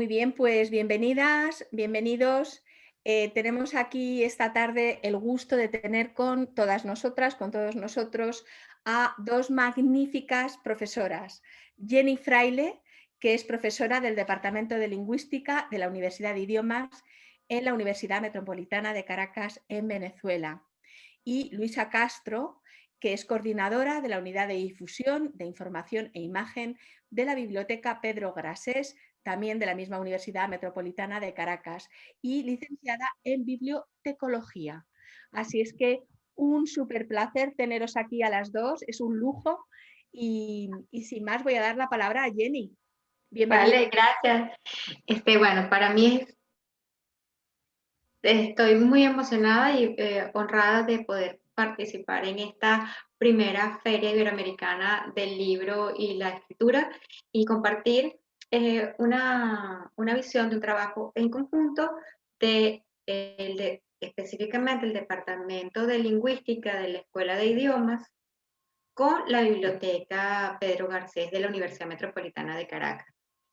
Muy bien, pues bienvenidas, bienvenidos. Tenemos aquí esta tarde el gusto de tener con todas nosotras, con todos nosotros, a dos magníficas profesoras. Jenny Fraile, que es profesora del Departamento de Lingüística de la Universidad de Idiomas en la Universidad Metropolitana de Caracas, en Venezuela. Y Luisa Castro, que es coordinadora de la Unidad de Difusión de Información e Imagen de la Biblioteca Pedro Grasés, también de la misma Universidad Metropolitana de Caracas, y licenciada en Bibliotecología. Así es que un súper placer teneros aquí a las dos, es un lujo. Y sin más voy a dar la palabra a Jenny. Bienvenida. Vale, gracias. Bueno, para mí estoy muy emocionada y honrada de poder participar en esta primera Feria Iberoamericana del Libro y la Escritura y compartir una visión de un trabajo en conjunto específicamente el Departamento de Lingüística de la Escuela de Idiomas con la Biblioteca Pedro Garcés de la Universidad Metropolitana de Caracas.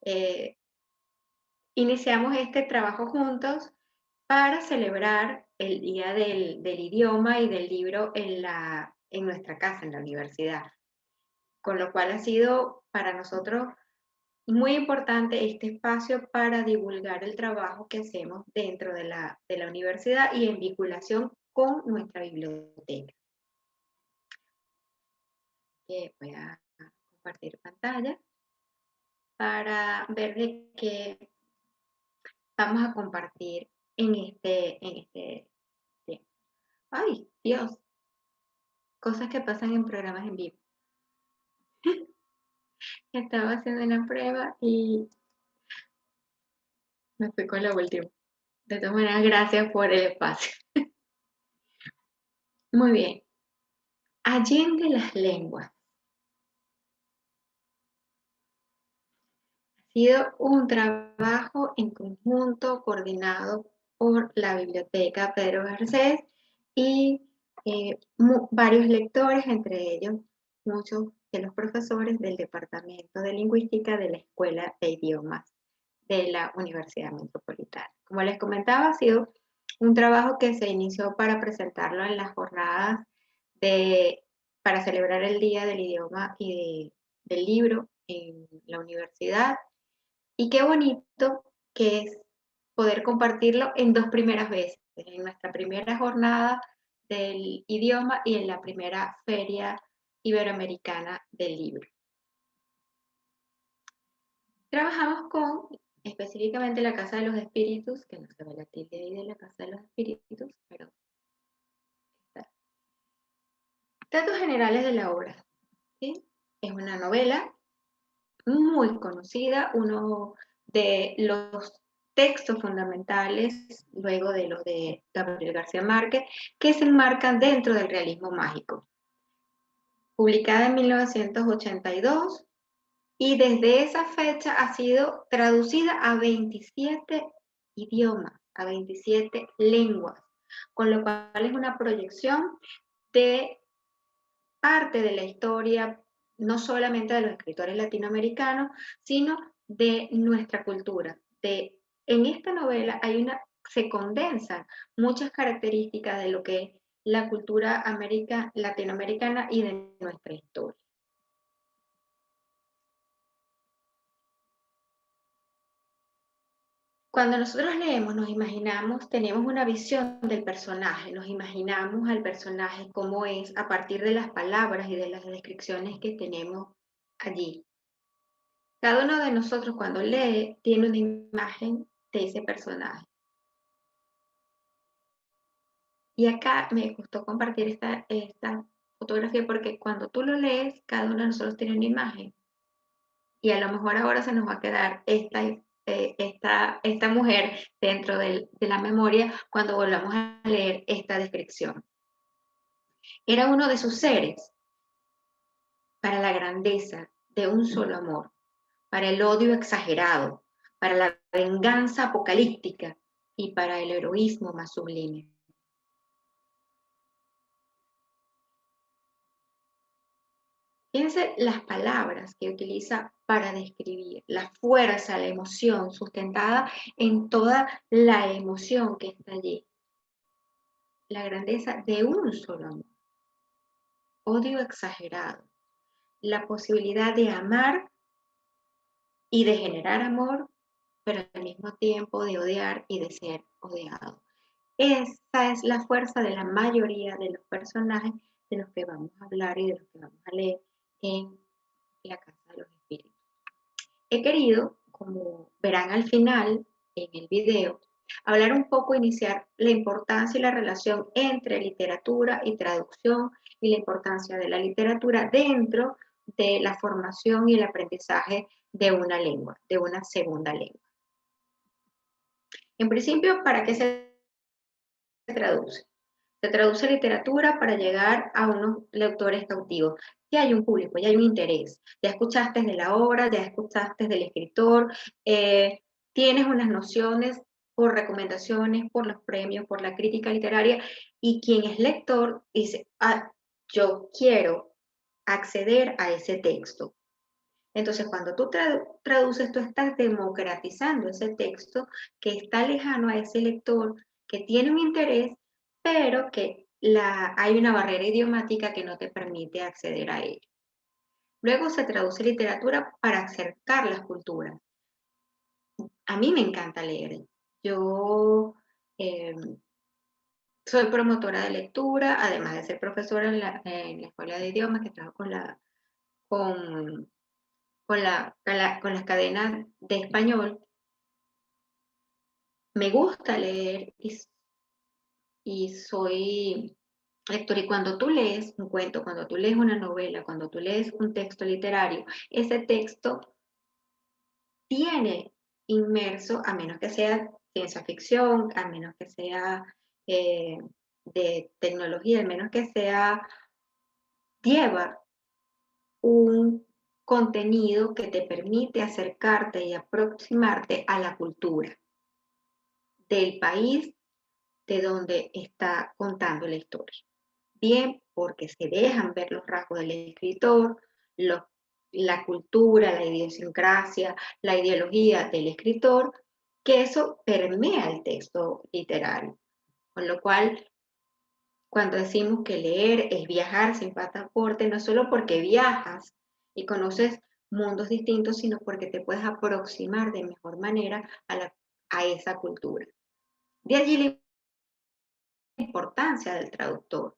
Eh, Iniciamos este trabajo juntos para celebrar el Día del Idioma y del Libro en nuestra casa, en la universidad. Con lo cual ha sido para nosotros muy importante este espacio para divulgar el trabajo que hacemos dentro de la universidad y en vinculación con nuestra biblioteca. Voy a compartir pantalla para ver de qué vamos a compartir en este tiempo. Ay, Dios, cosas que pasan en programas en vivo. Estaba haciendo una prueba y me fui con la última. De todas maneras, gracias por el espacio. Muy bien. Allende las lenguas. Ha sido un trabajo en conjunto coordinado por la Biblioteca Pedro Garcés y varios lectores, entre ellos muchos de los profesores del Departamento de Lingüística de la Escuela de Idiomas de la Universidad Metropolitana. Como les comentaba, ha sido un trabajo que se inició para presentarlo en las jornadas para celebrar el Día del Idioma y del Libro en la universidad. Y qué bonito que es poder compartirlo en dos primeras veces, en nuestra primera jornada del idioma y en la primera Feria Iberoamericana del Libro. Trabajamos con específicamente la Casa de los Espíritus, que no se ve la tilde ahí de la Casa de los Espíritus, pero está. Datos generales de la obra. ¿Sí? Es una novela muy conocida, uno de los textos fundamentales, luego de los de Gabriel García Márquez, que se enmarcan dentro del realismo mágico. Publicada en 1982 y desde esa fecha ha sido traducida a 27 idiomas, a 27 lenguas, con lo cual es una proyección de parte de la historia, no solamente de los escritores latinoamericanos, sino de nuestra cultura. En esta novela se condensan muchas características de lo que es la cultura latinoamericana y de nuestra historia. Cuando nosotros leemos, nos imaginamos, tenemos una visión del personaje, nos imaginamos al personaje cómo es a partir de las palabras y de las descripciones que tenemos allí. Cada uno de nosotros cuando lee tiene una imagen de ese personaje. Y acá me gustó compartir esta fotografía porque cuando tú lo lees, cada uno de nosotros tiene una imagen. Y a lo mejor ahora se nos va a quedar esta mujer dentro de la memoria cuando volvamos a leer esta descripción. Era uno de sus seres para la grandeza de un solo amor, para el odio exagerado, para la venganza apocalíptica y para el heroísmo más sublime. Fíjense las palabras que utiliza para describir, la fuerza, la emoción, sustentada en toda la emoción que está allí. La grandeza de un solo amor. Odio exagerado. La posibilidad de amar y de generar amor, pero al mismo tiempo de odiar y de ser odiado. Esa es la fuerza de la mayoría de los personajes de los que vamos a hablar y de los que vamos a leer en La Casa de los Espíritus. He querido, como verán al final en el video, hablar un poco, iniciar la importancia y la relación entre literatura y traducción y la importancia de la literatura dentro de la formación y el aprendizaje de una lengua, de una segunda lengua. En principio, ¿para qué se traduce? Se traduce literatura para llegar a unos lectores cautivos. Ya hay un público, ya hay un interés. Ya escuchaste de la obra, ya escuchaste del escritor, tienes unas nociones por recomendaciones, por los premios, por la crítica literaria, y quien es lector dice, ah, yo quiero acceder a ese texto. Entonces, cuando tú traduces, tú estás democratizando ese texto que está lejano a ese lector, que tiene un interés, pero que hay una barrera idiomática que no te permite acceder a él. Luego se traduce literatura para acercar las culturas. A mí me encanta leer. Yo soy promotora de lectura, además de ser profesora en la Escuela de Idiomas, que trabajo con las cadenas de español. Me gusta leer y soy lectora. Y cuando tú lees un cuento, cuando tú lees una novela, cuando tú lees un texto literario, ese texto tiene inmerso, a menos que sea ciencia ficción, a menos que sea de tecnología, a menos que sea, lleva un contenido que te permite acercarte y aproximarte a la cultura del país de donde está contando la historia. Bien, porque se dejan ver los rasgos del escritor, la cultura, la idiosincrasia, la ideología del escritor, que eso permea el texto literario. Con lo cual, cuando decimos que leer es viajar sin pasaporte, no solo porque viajas y conoces mundos distintos, sino porque te puedes aproximar de mejor manera a esa cultura. De allí la importancia del traductor,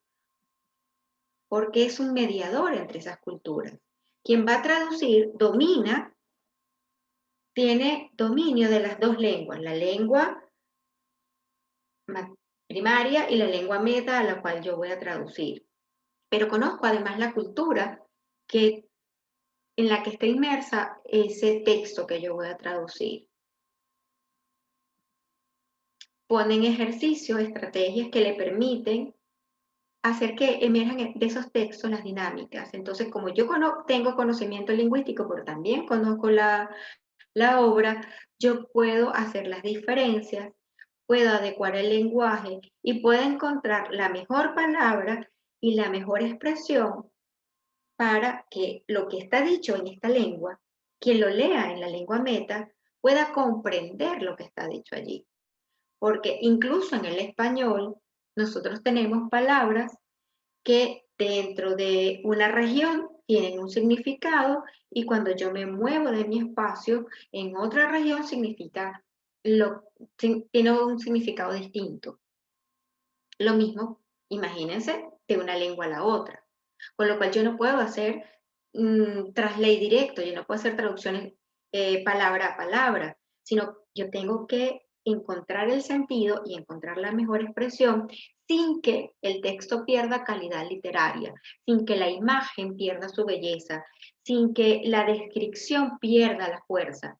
porque es un mediador entre esas culturas. Quien va a traducir tiene dominio de las dos lenguas, la lengua primaria y la lengua meta a la cual yo voy a traducir. Pero conozco además la cultura en la que está inmersa ese texto que yo voy a traducir. Pone en ejercicio estrategias que le permiten hacer que emerjan de esos textos las dinámicas. Entonces, como yo tengo conocimiento lingüístico, pero también conozco la obra, yo puedo hacer las diferencias, puedo adecuar el lenguaje y puedo encontrar la mejor palabra y la mejor expresión para que lo que está dicho en esta lengua, quien lo lea en la lengua meta, pueda comprender lo que está dicho allí. Porque incluso en el español, nosotros tenemos palabras que dentro de una región tienen un significado y cuando yo me muevo de mi espacio en otra región tiene un significado distinto. Lo mismo, imagínense, de una lengua a la otra. Con lo cual yo no puedo hacer traslate directo, yo no puedo hacer traducciones palabra a palabra, sino yo tengo que encontrar el sentido y encontrar la mejor expresión sin que el texto pierda calidad literaria, sin que la imagen pierda su belleza, sin que la descripción pierda la fuerza.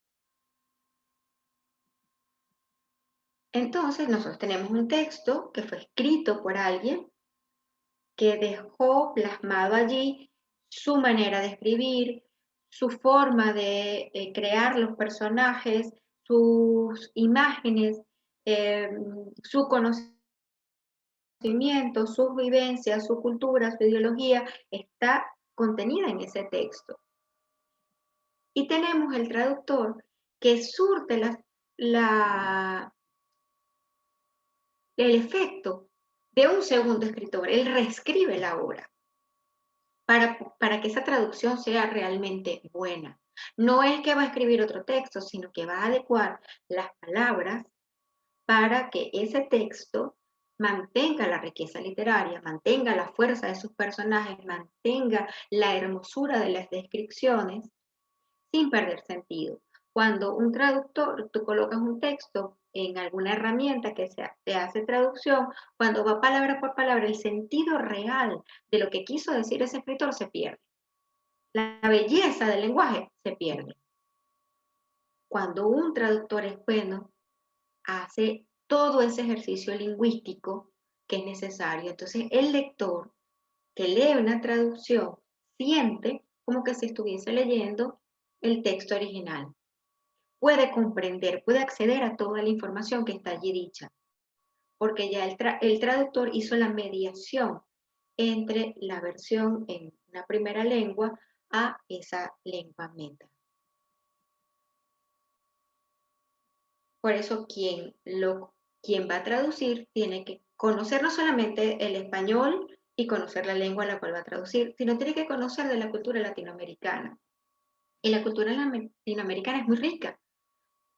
Entonces nosotros tenemos un texto que fue escrito por alguien que dejó plasmado allí su manera de escribir, su forma de crear los personajes, sus imágenes, su conocimiento, sus vivencias, su cultura, su ideología, está contenida en ese texto. Y tenemos el traductor que surte el efecto de un segundo escritor. Él reescribe la obra para que esa traducción sea realmente buena. No es que va a escribir otro texto, sino que va a adecuar las palabras para que ese texto mantenga la riqueza literaria, mantenga la fuerza de sus personajes, mantenga la hermosura de las descripciones, sin perder sentido. Cuando un traductor, tú colocas un texto en alguna herramienta que te hace traducción, cuando va palabra por palabra, el sentido real de lo que quiso decir ese escritor se pierde. La belleza del lenguaje se pierde. Cuando un traductor es bueno, hace todo ese ejercicio lingüístico que es necesario. Entonces, el lector que lee una traducción siente como que si estuviese leyendo el texto original. Puede comprender, puede acceder a toda la información que está allí dicha, porque ya el traductor hizo la mediación entre la versión en una primera lengua a esa lengua meta. Por eso quien va a traducir tiene que conocer no solamente el español y conocer la lengua a la cual va a traducir, sino tiene que conocer de la cultura latinoamericana. Y la cultura latinoamericana es muy rica,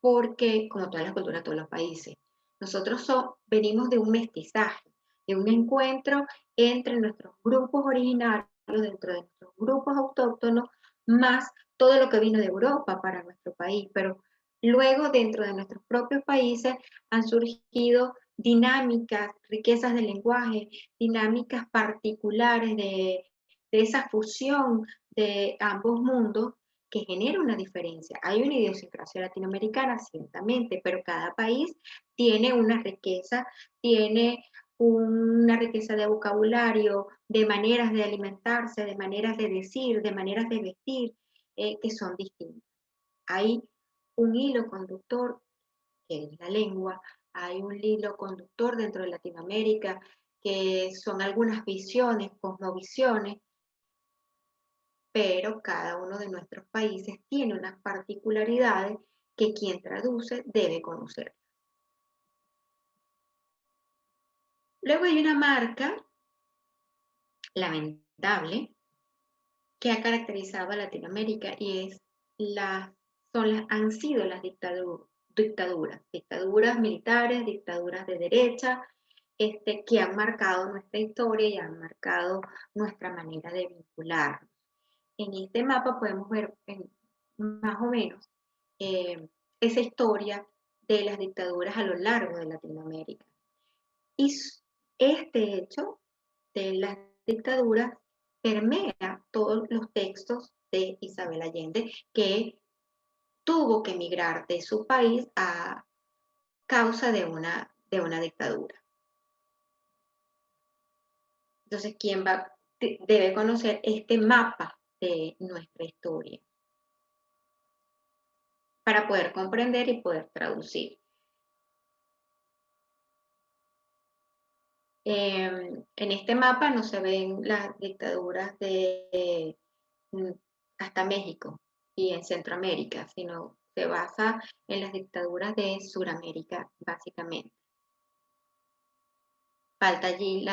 porque, como todas las culturas de todos los países, nosotros venimos de un mestizaje, de un encuentro entre nuestros grupos originarios, dentro de nuestros grupos autóctonos, más todo lo que vino de Europa para nuestro país. Pero luego, dentro de nuestros propios países, han surgido dinámicas, riquezas del lenguaje, dinámicas particulares de esa fusión de ambos mundos, que genera una diferencia. Hay una idiosincrasia latinoamericana, ciertamente, pero cada país tiene una riqueza de vocabulario, de maneras de alimentarse, de maneras de decir, de maneras de vestir, que son distintas. Hay un hilo conductor, que es la lengua, hay un hilo conductor dentro de Latinoamérica, que son algunas visiones, cosmovisiones, pero cada uno de nuestros países tiene unas particularidades que quien traduce debe conocer. Luego hay una marca lamentable que ha caracterizado a Latinoamérica y han sido las dictaduras militares, dictaduras de derecha, que han marcado nuestra historia y han marcado nuestra manera de vincularnos. En este mapa podemos ver más o menos esa historia de las dictaduras a lo largo de Latinoamérica. Y este hecho de las dictaduras permea todos los textos de Isabel Allende, que tuvo que emigrar de su país a causa de una dictadura. Entonces, ¿quién debe conocer este mapa de nuestra historia para poder comprender y poder traducir? En este mapa no se ven las dictaduras de hasta México y en Centroamérica, sino se basa en las dictaduras de Sudamérica, básicamente. Falta allí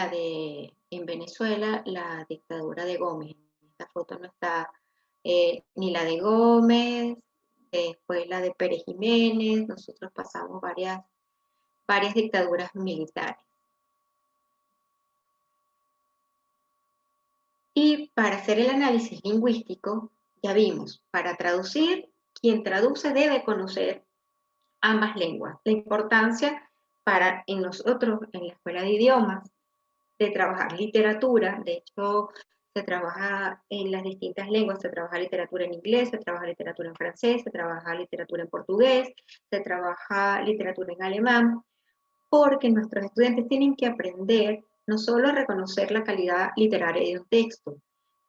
en Venezuela, la dictadura de Gómez. En esta foto no está ni la de Gómez, después la de Pérez Jiménez. Nosotros pasamos varias dictaduras militares. Y para hacer el análisis lingüístico, ya vimos, para traducir, quien traduce debe conocer ambas lenguas. La importancia en nosotros, en la escuela de idiomas, de trabajar literatura. De hecho, se trabaja en las distintas lenguas, se trabaja literatura en inglés, se trabaja literatura en francés, se trabaja literatura en portugués, se trabaja literatura en alemán, porque nuestros estudiantes tienen que aprender no solo a reconocer la calidad literaria de un texto,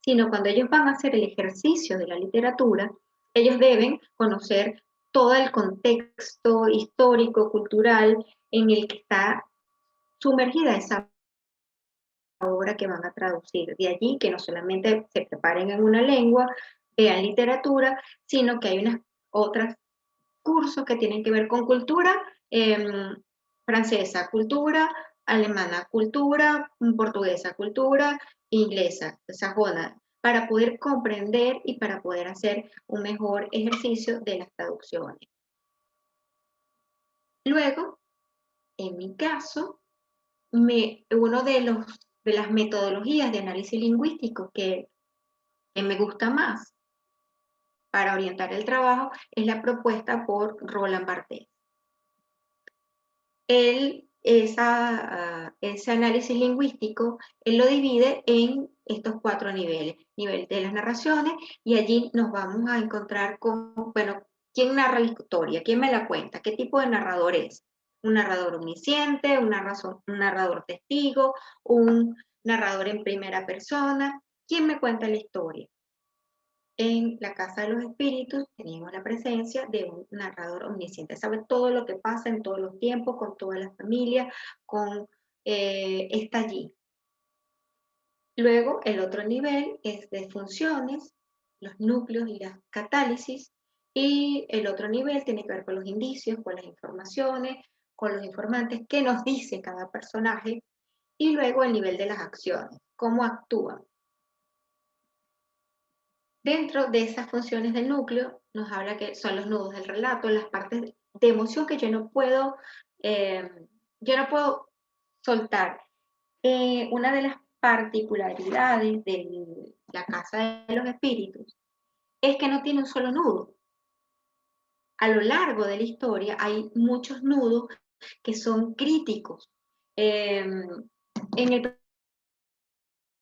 sino cuando ellos van a hacer el ejercicio de la literatura, ellos deben conocer todo el contexto histórico, cultural en el que está sumergida esa obra que van a traducir. De allí que no solamente se preparen en una lengua, vean literatura, sino que hay unas otras cursos que tienen que ver con cultura francesa, cultura alemana, cultura portuguesa, cultura inglesa, sajona, para poder comprender y para poder hacer un mejor ejercicio de las traducciones. Luego, en mi caso, uno de las metodologías de análisis lingüístico que me gusta más para orientar el trabajo es la propuesta por Roland Barthes. Ese análisis lingüístico, él lo divide en estos 4 niveles. Nivel de las narraciones, y allí nos vamos a encontrar con, bueno, ¿quién narra la historia? ¿Quién me la cuenta? ¿Qué tipo de narrador es? ¿Un narrador omnisciente? ¿Un narrador testigo? ¿Un narrador en primera persona? ¿Quién me cuenta la historia? En la Casa de los Espíritus teníamos la presencia de un narrador omnisciente, sabe todo lo que pasa en todos los tiempos, con toda la familia, está allí. Luego, el otro nivel es de funciones, los núcleos y las catálisis, y el otro nivel tiene que ver con los indicios, con las informaciones, con los informantes, qué nos dice cada personaje, y luego el nivel de las acciones, cómo actúan. Dentro de esas funciones del núcleo, nos habla que son los nudos del relato, las partes de emoción que yo no puedo soltar. Una de las particularidades de la Casa de los Espíritus es que no tiene un solo nudo. A lo largo de la historia hay muchos nudos que son críticos. En el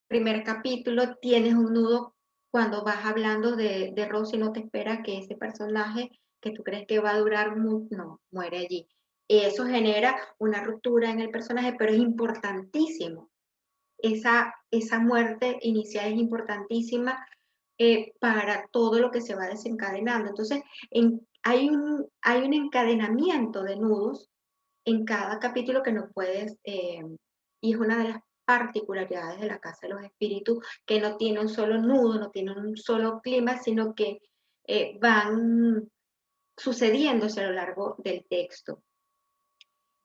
primer capítulo tienes un nudo cuando vas hablando de Rose y no te esperas que ese personaje que tú crees que va a durar no, muere allí. Eso genera una ruptura en el personaje, pero es importantísimo. Esa muerte inicial es importantísima para todo lo que se va desencadenando. Entonces, hay un encadenamiento de nudos en cada capítulo que no puedes, y es una de las particularidades de la Casa de los Espíritus, que no tiene un solo nudo, no tiene un solo clima, sino que van sucediéndose a lo largo del texto.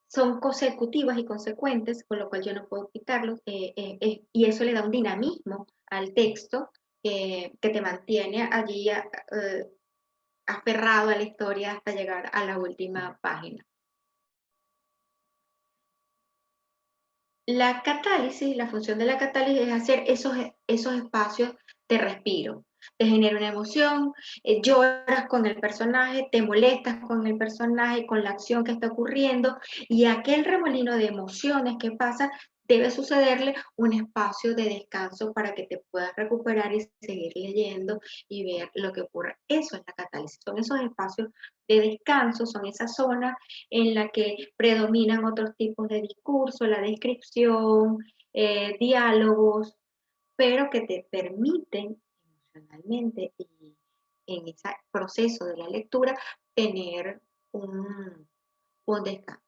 Son consecutivas y consecuentes, con lo cual yo no puedo quitarlos, y eso le da un dinamismo al texto que te mantiene allí aferrado a la historia hasta llegar a la última página. La catálisis, la función de la catálisis es hacer esos espacios de respiro. Te genera una emoción, lloras con el personaje, te molestas con el personaje, con la acción que está ocurriendo, y aquel remolino de emociones que pasa debe sucederle un espacio de descanso para que te puedas recuperar y seguir leyendo y ver lo que ocurre. Eso es la catálisis, son esos espacios de descanso, son esas zonas en la que predominan otros tipos de discurso, la descripción, diálogos, pero que te permiten emocionalmente y en ese proceso de la lectura tener un descanso.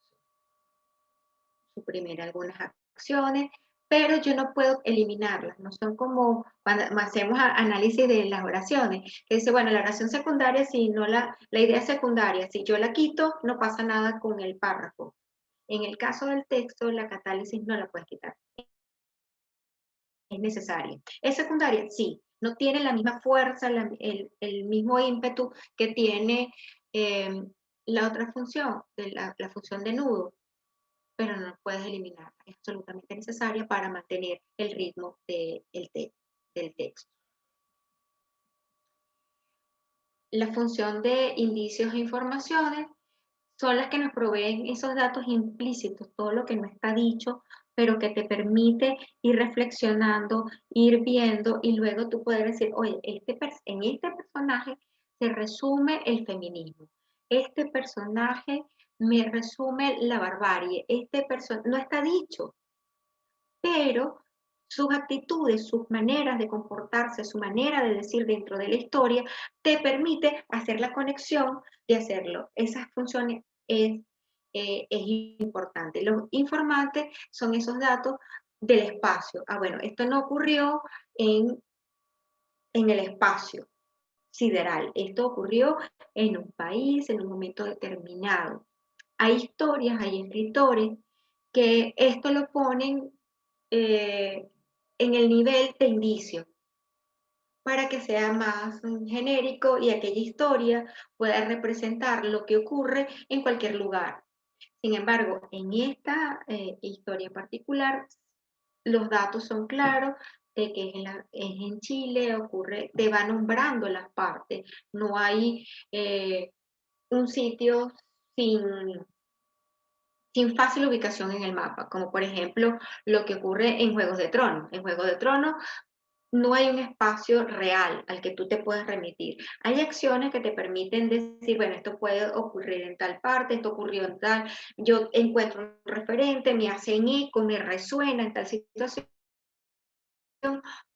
Suprimir algunas acciones, pero yo no puedo eliminarlas, no son como cuando hacemos análisis de las oraciones, que dice, bueno, la oración secundaria, si no la idea secundaria, si yo la quito, no pasa nada con el párrafo. En el caso del texto, la catálisis no la puedes quitar. Es necesaria. ¿Es secundaria? Sí. No tiene la misma fuerza, el mismo ímpetu que tiene la otra función, la función de nudo, pero no puedes eliminarla. Es absolutamente necesaria para mantener el ritmo del texto. La función de indicios e informaciones son las que nos proveen esos datos implícitos, todo lo que no está dicho, pero que te permite ir reflexionando, ir viendo, y luego tú puedes decir, oye, en este personaje se resume el feminismo, este personaje me resume la barbarie, no está dicho, pero sus actitudes, sus maneras de comportarse, su manera de decir dentro de la historia, te permite hacer la conexión de hacerlo. Esas funciones es importante. Los informantes son esos datos del espacio. Bueno, esto no ocurrió en el espacio, sideral. Esto ocurrió en un país, en un momento determinado. Hay historias, hay escritores que esto lo ponen en el nivel de indicio para que sea más genérico y aquella historia pueda representar lo que ocurre en cualquier lugar. Sin embargo, en esta historia particular, los datos son claros de que es en Chile, ocurre, te va nombrando las partes, no hay un sitio sin, sin fácil ubicación en el mapa, como por ejemplo lo que ocurre en Juegos de Tronos. En Juegos de Tronos no hay un espacio real al que tú te puedas remitir. Hay acciones que te permiten decir, bueno, esto puede ocurrir en tal parte, esto ocurrió en tal, yo encuentro un referente, me hacen eco, me resuena en tal situación,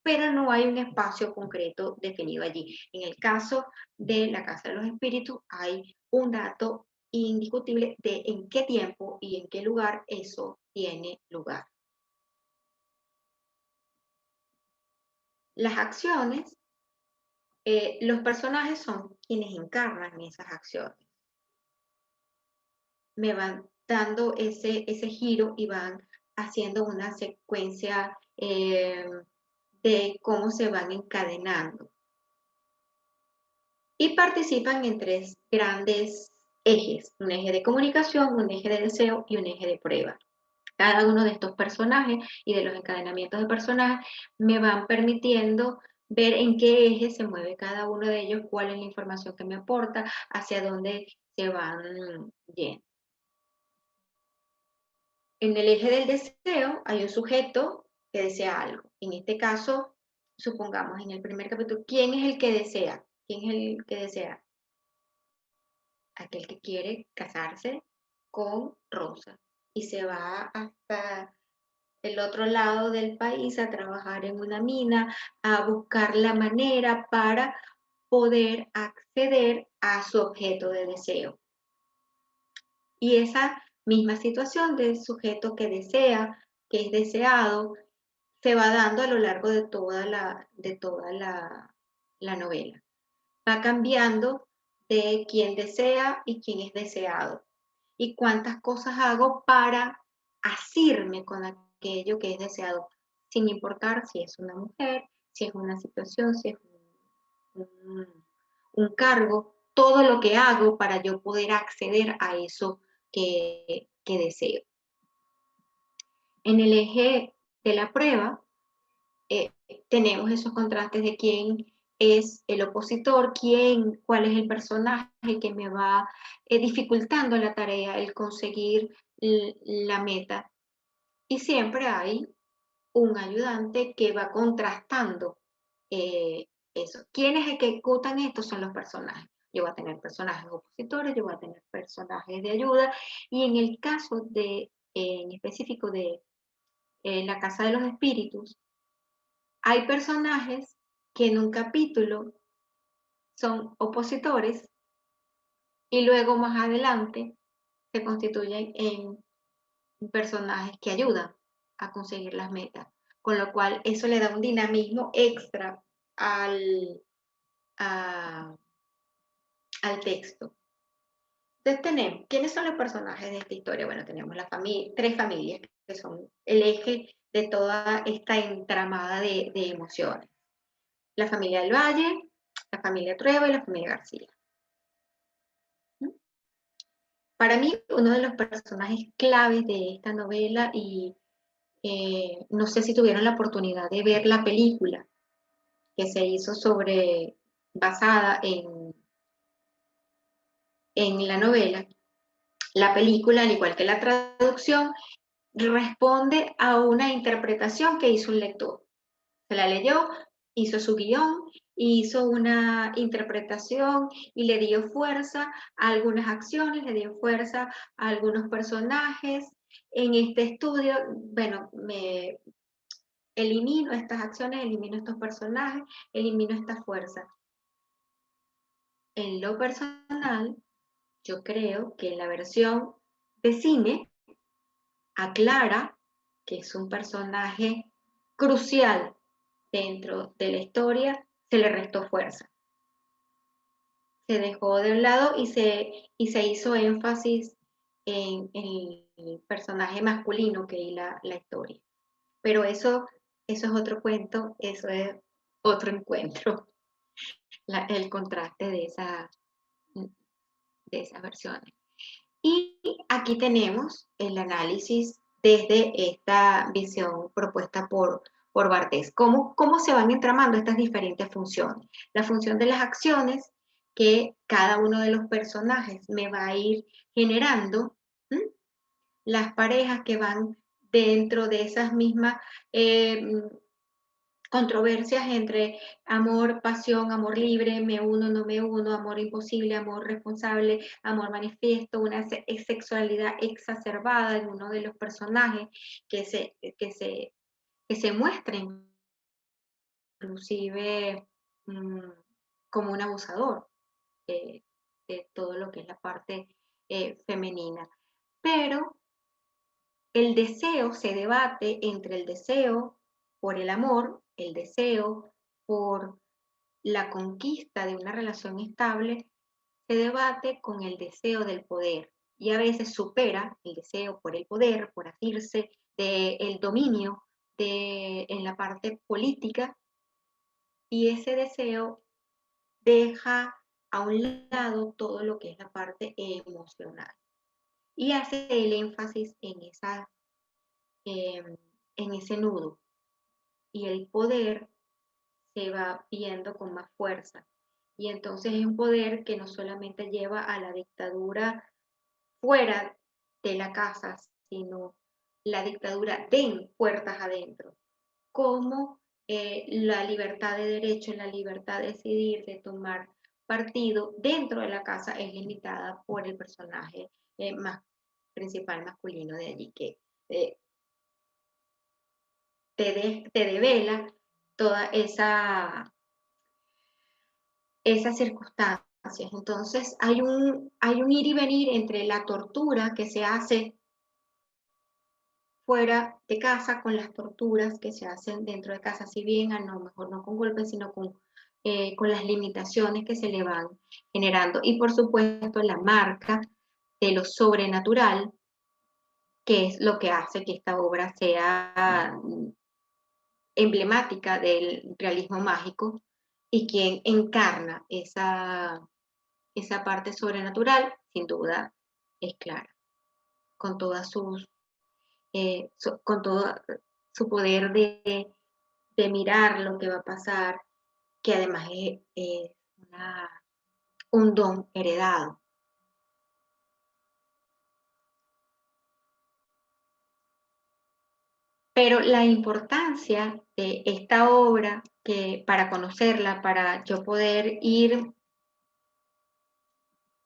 pero no hay un espacio concreto definido allí. En el caso de la Casa de los Espíritus hay un dato indiscutible de en qué tiempo y en qué lugar eso tiene lugar. Las acciones, los personajes son quienes encarnan esas acciones. Me van dando ese giro y van haciendo una secuencia de cómo se van encadenando. Y participan en tres grandes ejes, un eje de comunicación, un eje de deseo y un eje de prueba. Cada uno de estos personajes y de los encadenamientos de personajes me van permitiendo ver en qué eje se mueve cada uno de ellos, cuál es la información que me aporta, hacia dónde se van yendo. En el eje del deseo hay un sujeto que desea algo. En este caso, supongamos en el primer capítulo, ¿quién es el que desea? ¿Quién es el que desea? Aquel que quiere casarse con Rosa y se va hasta el otro lado del país a trabajar en una mina, a buscar la manera para poder acceder a su objeto de deseo. Y esa misma situación del sujeto que desea, que es deseado, se va dando a lo largo de toda la novela. Va cambiando de quién desea y quién es deseado. Y cuántas cosas hago para asirme con aquello que es deseado, sin importar si es una mujer, si es una situación, si es un cargo, todo lo que hago para yo poder acceder a eso que deseo. En el eje de la prueba, tenemos esos contrastes de quién es el opositor, cuál es el personaje que me va dificultando la tarea, el conseguir la meta. Y siempre hay un ayudante que va contrastando eso. ¿Quiénes ejecutan esto? Son los personajes. Yo voy a tener personajes opositores, yo voy a tener personajes de ayuda, y en el caso en específico de La Casa de los Espíritus, hay personajes que en un capítulo son opositores y luego más adelante se constituyen en personajes que ayudan a conseguir las metas, con lo cual eso le da un dinamismo extra al texto. Entonces tenemos, ¿quiénes son los personajes de esta historia? Bueno, tenemos tres familias que son el eje de toda esta entramada de emociones. La familia del Valle, la familia Trueba y la familia García. Para mí, uno de los personajes claves de esta novela, y no sé si tuvieron la oportunidad de ver la película que se hizo basada en la novela, la película, al igual que la traducción, responde a una interpretación que hizo un lector. Se la leyó, hizo su guión, hizo una interpretación y le dio fuerza a algunas acciones, le dio fuerza a algunos personajes. En este estudio, bueno, me elimino estas acciones, elimino estos personajes, elimino esta fuerza. En lo personal, yo creo que en la versión de cine aclara que es un personaje crucial dentro de la historia, se le restó fuerza. se dejó de un lado y se hizo énfasis en el personaje masculino que es la historia. Pero eso es otro cuento, eso es otro encuentro, el contraste de esas versiones. Y aquí tenemos el análisis desde esta visión propuesta por Barthes. ¿Cómo se van entramando estas diferentes funciones? La función de las acciones que cada uno de los personajes me va a ir generando, ¿m? Las parejas que van dentro de esas mismas controversias entre amor, pasión, amor libre, me uno, no me uno, amor imposible, amor responsable, amor manifiesto, una sexualidad exacerbada en uno de los personajes que se muestren inclusive como un abusador de todo lo que es la parte femenina. Pero el deseo se debate entre el deseo por el amor, el deseo por la conquista de una relación estable, se debate con el deseo del poder y a veces supera el deseo por el poder, por asirse del dominio en la parte política, y ese deseo deja a un lado todo lo que es la parte emocional y hace el énfasis en ese nudo, y el poder se va viendo con más fuerza. Y entonces es un poder que no solamente lleva a la dictadura fuera de la casa, sino la dictadura de puertas adentro, como la libertad de derecho, la libertad de decidir, de tomar partido dentro de la casa es limitada por el personaje más principal masculino de allí, que eh, te devela toda esas circunstancias. Entonces hay un ir y venir entre la tortura que se hace fuera de casa con las torturas que se hacen dentro de casa, si bien a lo mejor no con golpes, sino con las limitaciones que se le van generando. Y por supuesto la marca de lo sobrenatural, que es lo que hace que esta obra sea emblemática del realismo mágico, y quien encarna esa parte sobrenatural, sin duda, es Clara, con todas con todo su poder de mirar lo que va a pasar, que además es un don heredado. Pero la importancia de esta obra, que para conocerla, para yo poder ir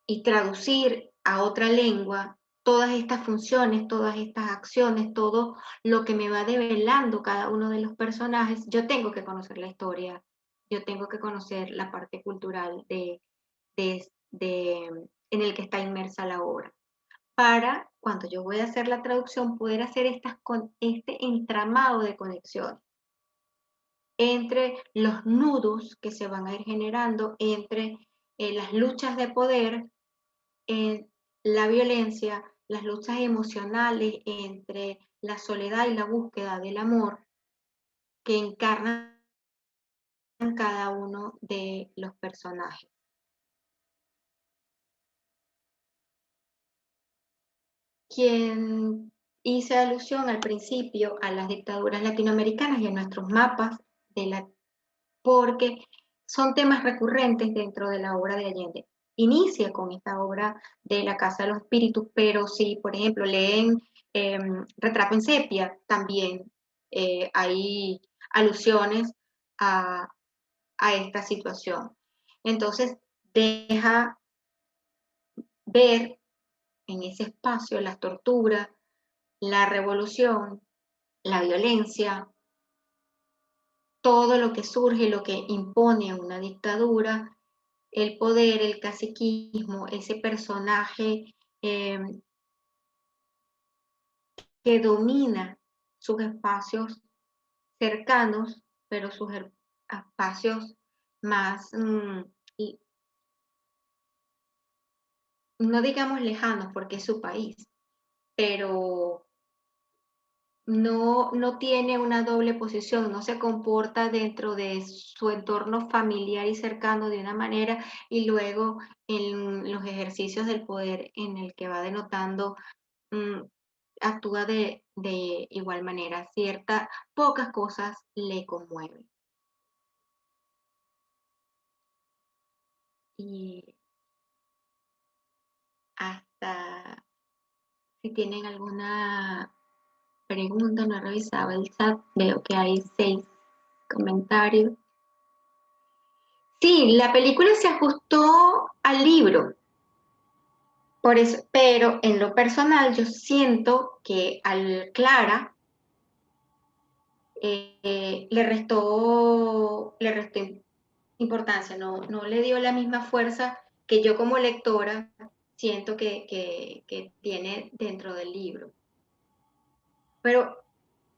y traducir a otra lengua todas estas funciones, todas estas acciones, todo lo que me va develando cada uno de los personajes, yo tengo que conocer la historia, yo tengo que conocer la parte cultural en el que está inmersa la obra, para cuando yo voy a hacer la traducción poder hacer este entramado de conexiones entre los nudos que se van a ir generando, entre las luchas de poder, la violencia, las luchas emocionales entre la soledad y la búsqueda del amor que encarnan cada uno de los personajes. Quien hice alusión al principio a las dictaduras latinoamericanas y a nuestros mapas, porque son temas recurrentes dentro de la obra de Allende. Inicia con esta obra de La Casa de los Espíritus, pero si, por ejemplo, leen Retrato en Sepia, también hay alusiones a esta situación. Entonces, deja ver en ese espacio las torturas, la revolución, la violencia, todo lo que surge, lo que impone una dictadura, el poder, el caciquismo, ese personaje que domina sus espacios cercanos, pero sus espacios más no digamos lejanos porque es su país, pero no tiene una doble posición, no se comporta dentro de su entorno familiar y cercano de una manera y luego en los ejercicios del poder en el que va denotando, actúa de igual manera. Pocas cosas le conmueven. Y hasta si tienen alguna pregunta, no he revisado el chat, veo que hay 6 comentarios. Sí, la película se ajustó al libro, por eso, pero en lo personal yo siento que al Clara le restó importancia, no le dio la misma fuerza que yo como lectora siento que tiene dentro del libro. Pero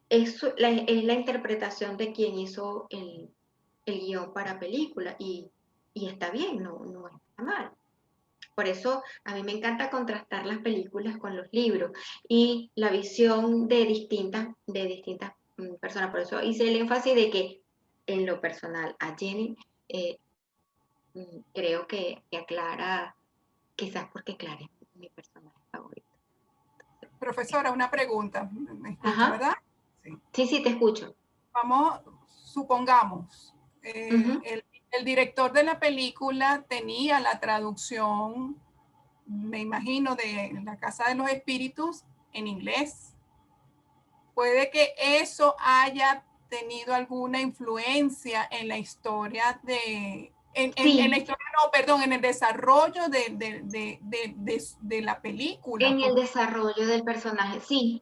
eso es la interpretación de quien hizo el guión para película y está bien, no está mal. Por eso a mí me encanta contrastar las películas con los libros y la visión de distintas personas. Por eso hice el énfasis de que en lo personal a Jenny creo que aclara, quizás porque Clara es mi personaje favorito. Profesora, una pregunta. ¿Me escucha, Ajá. verdad? Sí. Sí, te escucho. Vamos, supongamos, el director de la película tenía la traducción, me imagino, de La Casa de los Espíritus en inglés. Puede que eso haya tenido alguna influencia en la historia en la historia, no, perdón, en el desarrollo de la película. En el desarrollo del personaje, sí.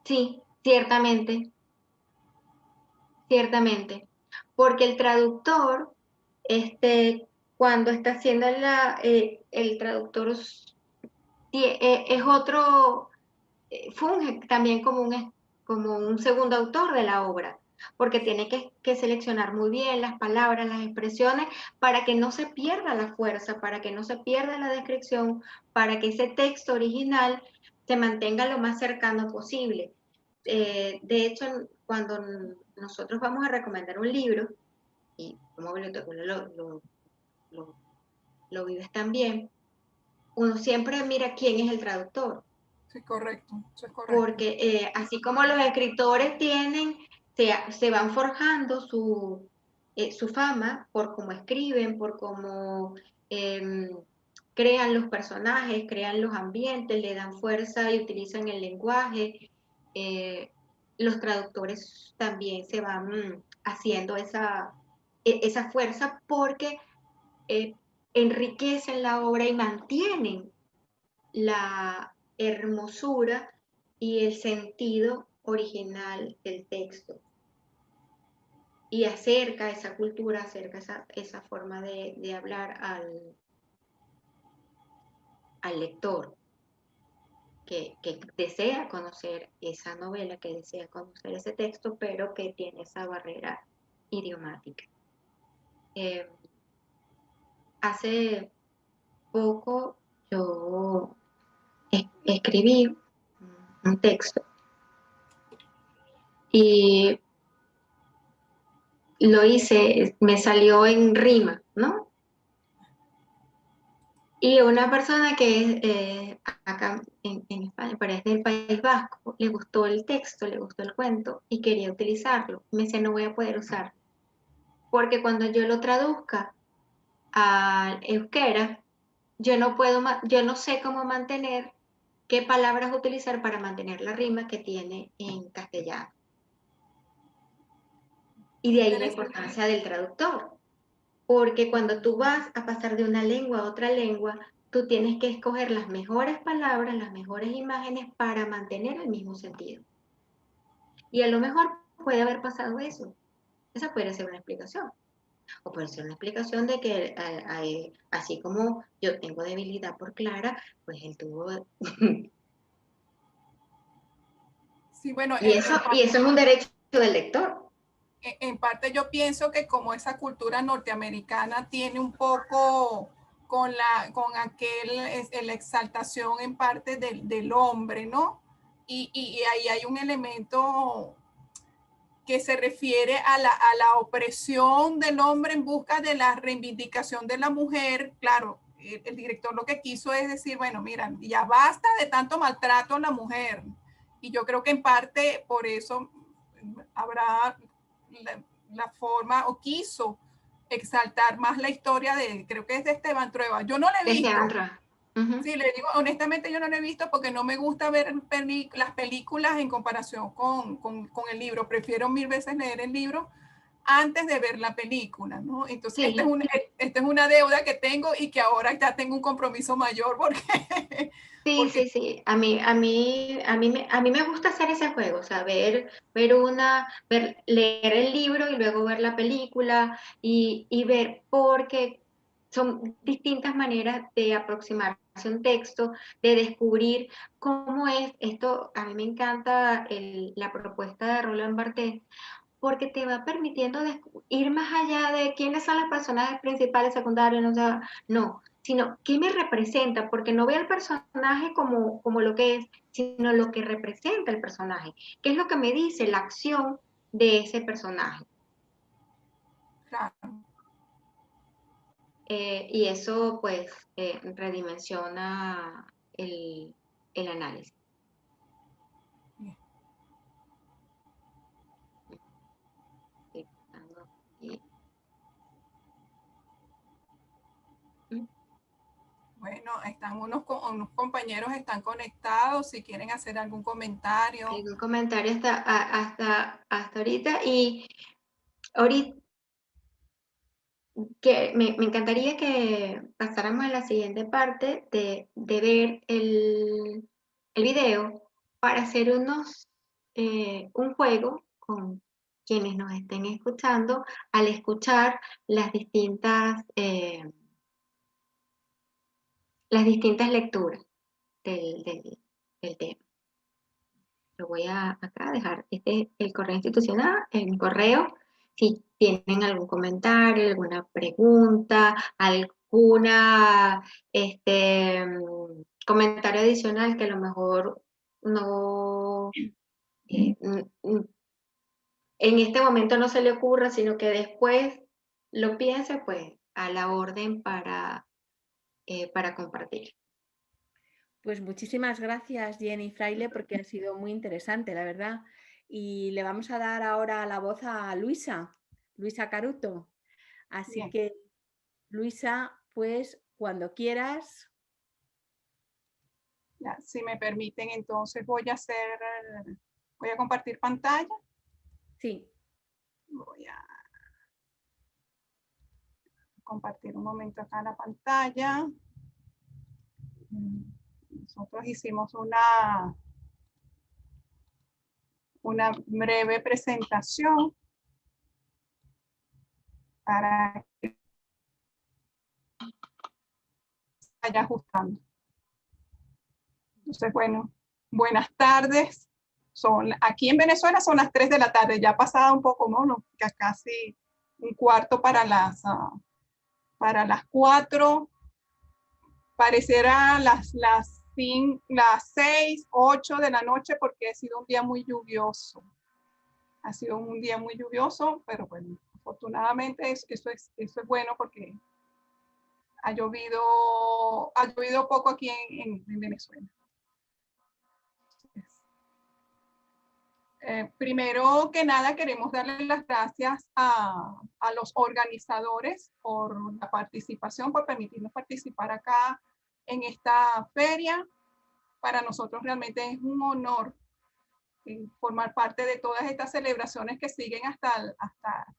Sí, ciertamente. Ciertamente. Porque el traductor, cuando está haciendo el traductor es otro, funge también como un segundo autor de la obra, porque tiene que seleccionar muy bien las palabras, las expresiones, para que no se pierda la fuerza, para que no se pierda la descripción, para que ese texto original se mantenga lo más cercano posible. De hecho, cuando nosotros vamos a recomendar un libro, y como bibliotecario lo vives también, uno siempre mira quién es el traductor. Sí, correcto, eso es correcto. Porque así como los escritores se van forjando su fama por cómo escriben, por cómo crean los personajes, crean los ambientes, le dan fuerza y utilizan el lenguaje, los traductores también se van haciendo esa fuerza porque enriquecen la obra y mantienen la hermosura y el sentido original del texto. Y acerca esa cultura, acerca esa forma de hablar al lector que desea conocer esa novela, que desea conocer ese texto, pero que tiene esa barrera idiomática. Hace poco yo escribí un texto y lo hice, me salió en rima, ¿no? Y una persona que es acá en España, pero es del País Vasco, le gustó el texto, le gustó el cuento y quería utilizarlo. Me dice, no voy a poder usarlo, porque cuando yo lo traduzca al euskera, yo no sé cómo mantener, qué palabras utilizar para mantener la rima que tiene en castellano. Y de ahí la importancia del traductor. Porque cuando tú vas a pasar de una lengua a otra lengua, tú tienes que escoger las mejores palabras, las mejores imágenes para mantener el mismo sentido. Y a lo mejor puede haber pasado eso. Esa puede ser una explicación. O puede ser una explicación de que así como yo tengo debilidad por Clara, pues él tuvo... Sí, bueno, y eso es un derecho del lector. En parte yo pienso que como esa cultura norteamericana tiene un poco con la exaltación en parte del hombre, ¿no? Y ahí hay un elemento que se refiere a la opresión del hombre en busca de la reivindicación de la mujer. Claro, el director lo que quiso es decir, bueno, mira, ya basta de tanto maltrato a la mujer. Y yo creo que en parte por eso habrá la forma, o quiso exaltar más la historia creo que es de Esteban Trueba. Yo no la he visto. Sí, le digo, honestamente yo no lo he visto porque no me gusta ver las películas en comparación con el libro. Prefiero 1000 veces leer el libro antes de ver la película, ¿no? Entonces, sí. esta es una deuda que tengo y que ahora ya tengo un compromiso mayor porque... Sí. A mí me gusta hacer ese juego, o sea, leer el libro y luego ver la película y ver, porque son distintas maneras de aproximarse a un texto, de descubrir cómo es esto. A mí me encanta la propuesta de Roland Barthes, porque te va permitiendo ir más allá de quiénes son los personajes principales, secundarios, no, sino qué me representa, porque no veo el personaje como lo que es, sino lo que representa el personaje, qué es lo que me dice la acción de ese personaje. Claro. Y eso pues redimensiona el análisis. Bueno, están unos compañeros están conectados, si quieren hacer algún comentario. Algún comentario hasta ahorita. Y ahorita que me encantaría que pasáramos a la siguiente parte de ver el video para hacer un juego con quienes nos estén escuchando al escuchar las distintas lecturas del tema. Lo voy a acá dejar. Este es el correo institucional, el correo. Si tienen algún comentario, alguna pregunta, alguna comentario adicional que a lo mejor no en este momento no se le ocurra, sino que después lo piense, pues a la orden para compartir. Pues muchísimas gracias, Jenny Fraile, porque ha sido muy interesante, la verdad. Y le vamos a dar ahora la voz a Luisa Caruto. Así Bien. Que, Luisa, pues cuando quieras. Ya, si me permiten, entonces voy a compartir pantalla. Sí. Voy a compartir un momento acá la pantalla. Nosotros hicimos una breve presentación para que vaya ajustando. Entonces, bueno, buenas tardes. Aquí en Venezuela son las 3 de la tarde, ya ha pasado un poco, ¿no? Casi un cuarto para las 4. Pareciera las 6, 8 de la noche porque ha sido un día muy lluvioso. Ha sido un día muy lluvioso, pero bueno, afortunadamente eso es bueno porque ha llovido poco aquí en Venezuela. Primero que nada queremos darle las gracias a los organizadores por la participación, por permitirnos participar acá en esta feria. Para nosotros realmente es un honor formar parte de todas estas celebraciones que siguen hasta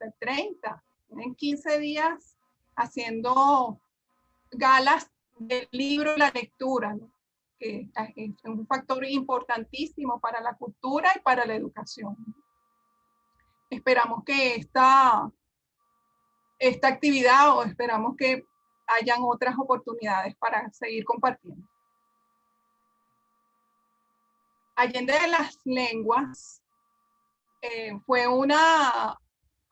el 30. En 15 días haciendo galas del libro y la lectura, ¿no? Que es un factor importantísimo para la cultura y para la educación. Esperamos que esta actividad, o esperamos que hayan otras oportunidades para seguir compartiendo. Allende de las Lenguas fue una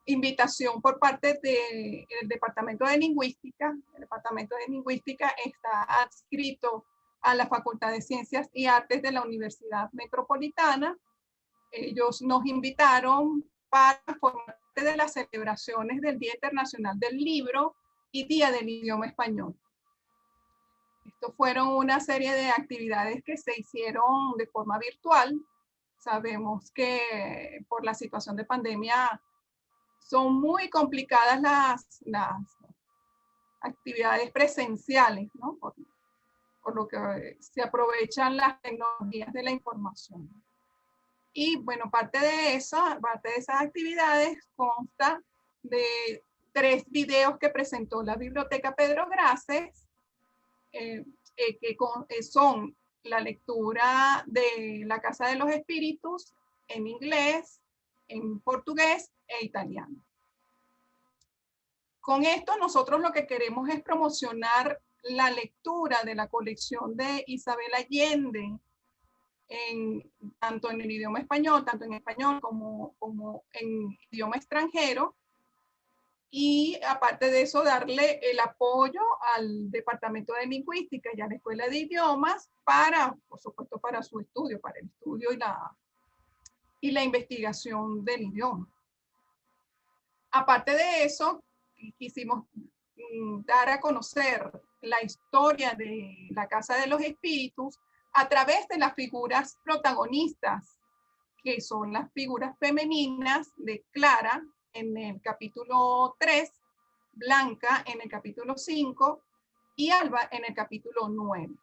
invitación por parte del Departamento de Lingüística. El Departamento de Lingüística está adscrito a la Facultad de Ciencias y Artes de la Universidad Metropolitana. Ellos nos invitaron para formar parte de las celebraciones del Día Internacional del Libro y Día del Idioma Español. Esto fueron una serie de actividades que se hicieron de forma virtual. Sabemos que por la situación de pandemia son muy complicadas las actividades presenciales, ¿no? Por lo que se aprovechan las tecnologías de la información. Y bueno, parte de esas actividades consta de 3 videos que presentó la Biblioteca Pedro Graces, que son la lectura de La Casa de los Espíritus en inglés, en portugués e italiano. Con esto nosotros lo que queremos es promocionar la lectura de la colección de Isabel Allende, tanto en el idioma español, tanto en español como en idioma extranjero. Y aparte de eso, darle el apoyo al Departamento de Lingüística y a la Escuela de Idiomas para, por supuesto, para su estudio, para el estudio y la investigación del idioma. Aparte de eso, quisimos dar a conocer la historia de la Casa de los Espíritus a través de las figuras protagonistas, que son las figuras femeninas de Clara en el capítulo 3, Blanca en el capítulo 5 y Alba en el capítulo 9.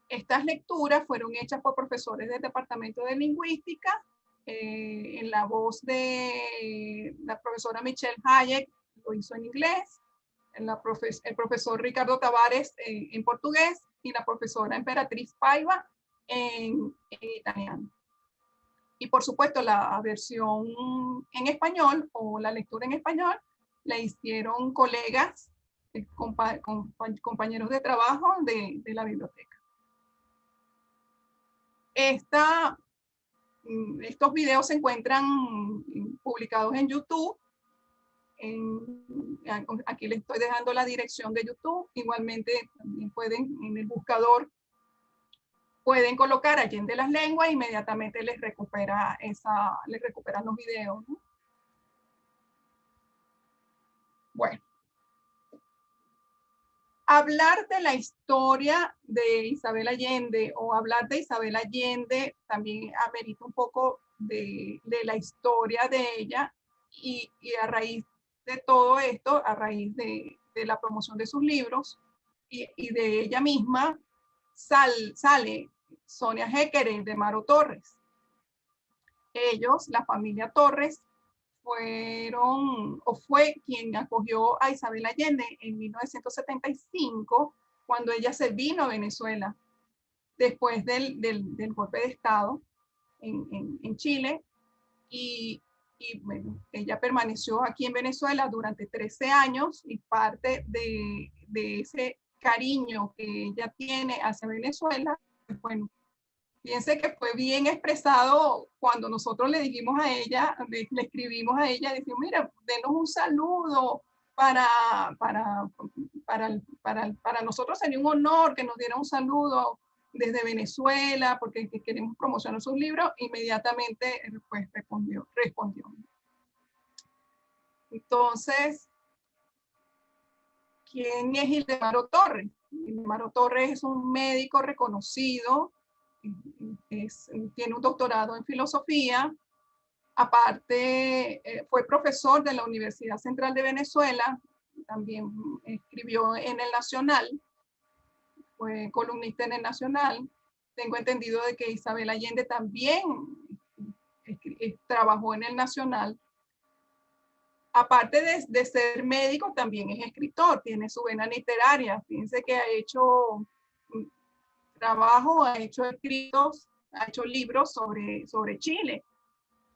Estas lecturas fueron hechas por profesores del Departamento de Lingüística, en la voz de la profesora Michelle Hayek, lo hizo en inglés, el profesor Ricardo Tavares en portugués y la profesora Emperatriz Paiva en italiano. Y por supuesto la versión en español o la lectura en español la hicieron colegas, compañeros de trabajo de la biblioteca. Estos videos se encuentran publicados en YouTube. Aquí les estoy dejando la dirección de YouTube. Igualmente también pueden en el buscador pueden colocar Allende las Lenguas, inmediatamente les recuperan los videos, ¿no? Bueno, hablar de la historia de Isabel Allende o hablar de Isabel Allende también amerita un poco de la historia de ella y a raíz de todo esto, a raíz de la promoción de sus libros y de ella misma, sale Sonia Heckeren de Maro Torres. Ellos, la familia Torres, fue quien acogió a Isabel Allende en 1975, cuando ella se vino a Venezuela, después del golpe de Estado en Chile, y bueno, ella permaneció aquí en Venezuela durante 13 años y parte de ese cariño que ella tiene hacia Venezuela, bueno, piense que fue bien expresado cuando nosotros le dijimos a ella, le escribimos a ella, decimos, mira, denos un saludo para nosotros sería un honor que nos diera un saludo desde Venezuela, porque queremos promocionar sus libros. Inmediatamente pues, respondió. Entonces, ¿quién es Ildemaro Torres? Ildemaro Torres es un médico reconocido, tiene un doctorado en filosofía, aparte fue profesor de la Universidad Central de Venezuela, también escribió en El Nacional, fue columnista en El Nacional. Tengo entendido de que Isabel Allende también trabajó en El Nacional. Aparte de ser médico, también es escritor, tiene su vena literaria. Fíjense que ha hecho trabajo, ha hecho escritos, ha hecho libros sobre Chile.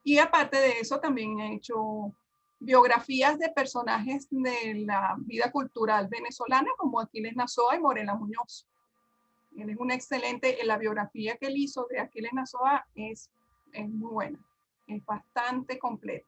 Y aparte de eso, también ha hecho biografías de personajes de la vida cultural venezolana, como Aquiles Nazoa y Morela Muñoz. Él es un excelente, la biografía que él hizo de Aquiles Nazoa es muy buena, es bastante completa.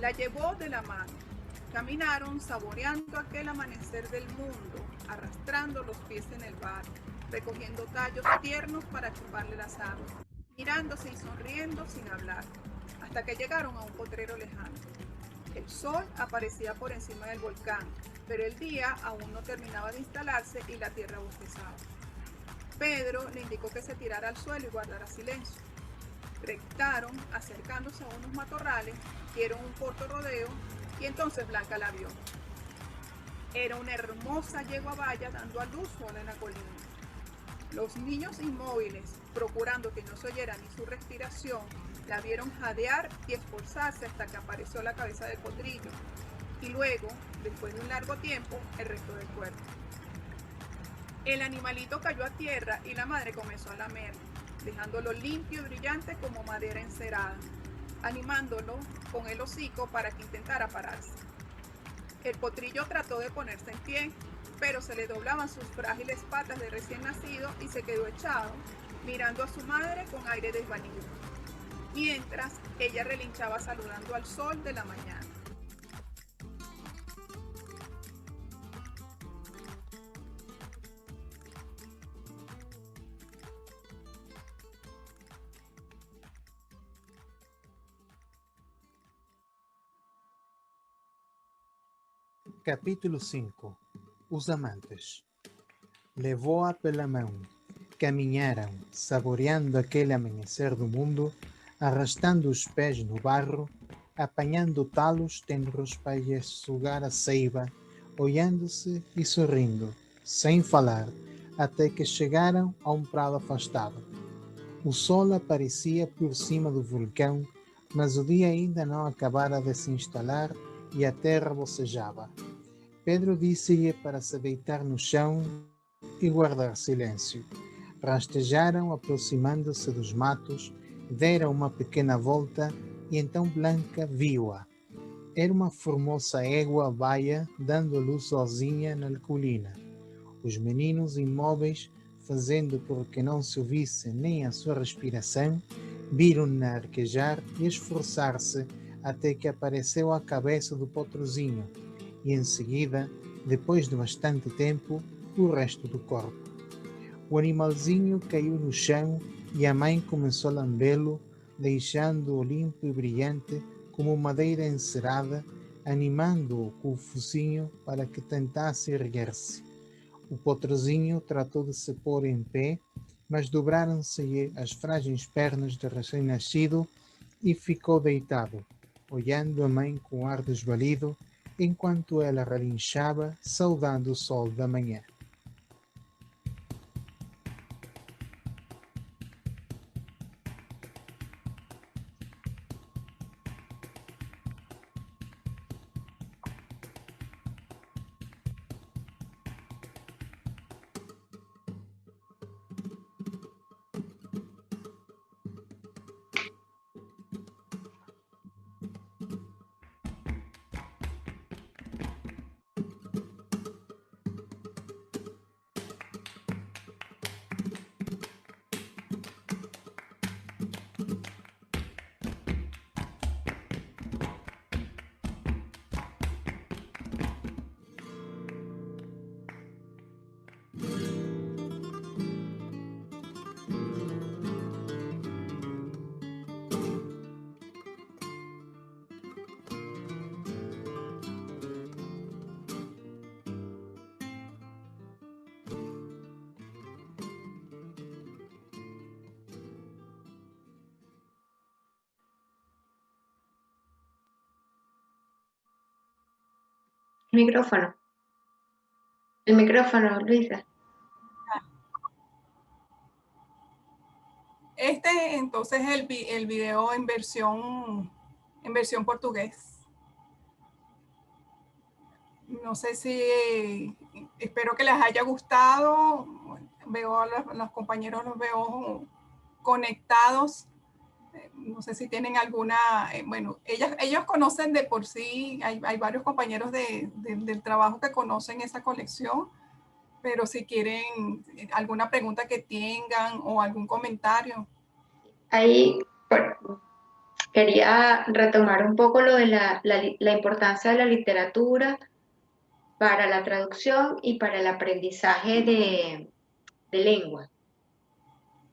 La llevó de la mano. Caminaron saboreando aquel amanecer del mundo, arrastrando los pies en el barro, recogiendo tallos tiernos para chuparle las aguas, mirándose y sonriendo sin hablar, hasta que llegaron a un potrero lejano. El sol aparecía por encima del volcán, pero el día aún no terminaba de instalarse y la tierra bostezaba. Pedro le indicó que se tirara al suelo y guardara silencio. Rectaron, acercándose a unos matorrales, dieron un corto rodeo y entonces Blanca la vio. Era una hermosa yegua valla dando a luz sola en la colina. Los niños inmóviles, procurando que no se oyera ni su respiración, la vieron jadear y esforzarse hasta que apareció la cabeza del potrillo y luego, después de un largo tiempo, el resto del cuerpo. El animalito cayó a tierra y la madre comenzó a lamerlo, dejándolo limpio y brillante como madera encerada, animándolo con el hocico para que intentara pararse. El potrillo trató de ponerse en pie, pero se le doblaban sus frágiles patas de recién nacido y se quedó echado, mirando a su madre con aire desvalido, mientras ella relinchaba saludando al sol de la mañana. Capítulo 5. Os amantes. Levou-a pela mão. Caminharam, saboreando aquele amanhecer do mundo, arrastando os pés no barro, apanhando talos tenros para lhe sugar a seiva, olhando-se e sorrindo, sem falar, até que chegaram a um prado afastado. O sol aparecia por cima do vulcão, mas o dia ainda não acabara de se instalar e a terra bocejava. Pedro disse-lhe para se deitar no chão e guardar silêncio. Rastejaram, aproximando-se dos matos, deram uma pequena volta e então Blanca viu-a. Era uma formosa égua baia dando luz sozinha na colina. Os meninos imóveis, fazendo por que não se ouvisse nem a sua respiração, viram-na arquejar e esforçar-se até que apareceu a cabeça do potrozinho e em seguida, depois de bastante tempo, o resto do corpo. O animalzinho caiu no chão e a mãe começou a lambê-lo, deixando-o limpo e brilhante como madeira encerada, animando-o com o focinho para que tentasse erguer-se. O potrozinho tratou de se pôr em pé, mas dobraram-se-lhe as frágeis pernas de recém-nascido e ficou deitado, olhando a mãe com ar desvalido, enquanto ela relinchava, saudando o sol da manhã. Micrófono. El micrófono, Luisa. Este entonces es el video en versión portugués. No sé si, espero que les haya gustado. Veo a los compañeros, los veo conectados. No sé si tienen alguna, bueno, ellos conocen de por sí, hay varios compañeros del trabajo que conocen esa colección, pero si quieren alguna pregunta que tengan o algún comentario. Ahí, quería retomar un poco lo de la importancia de la literatura para la traducción y para el aprendizaje de lengua.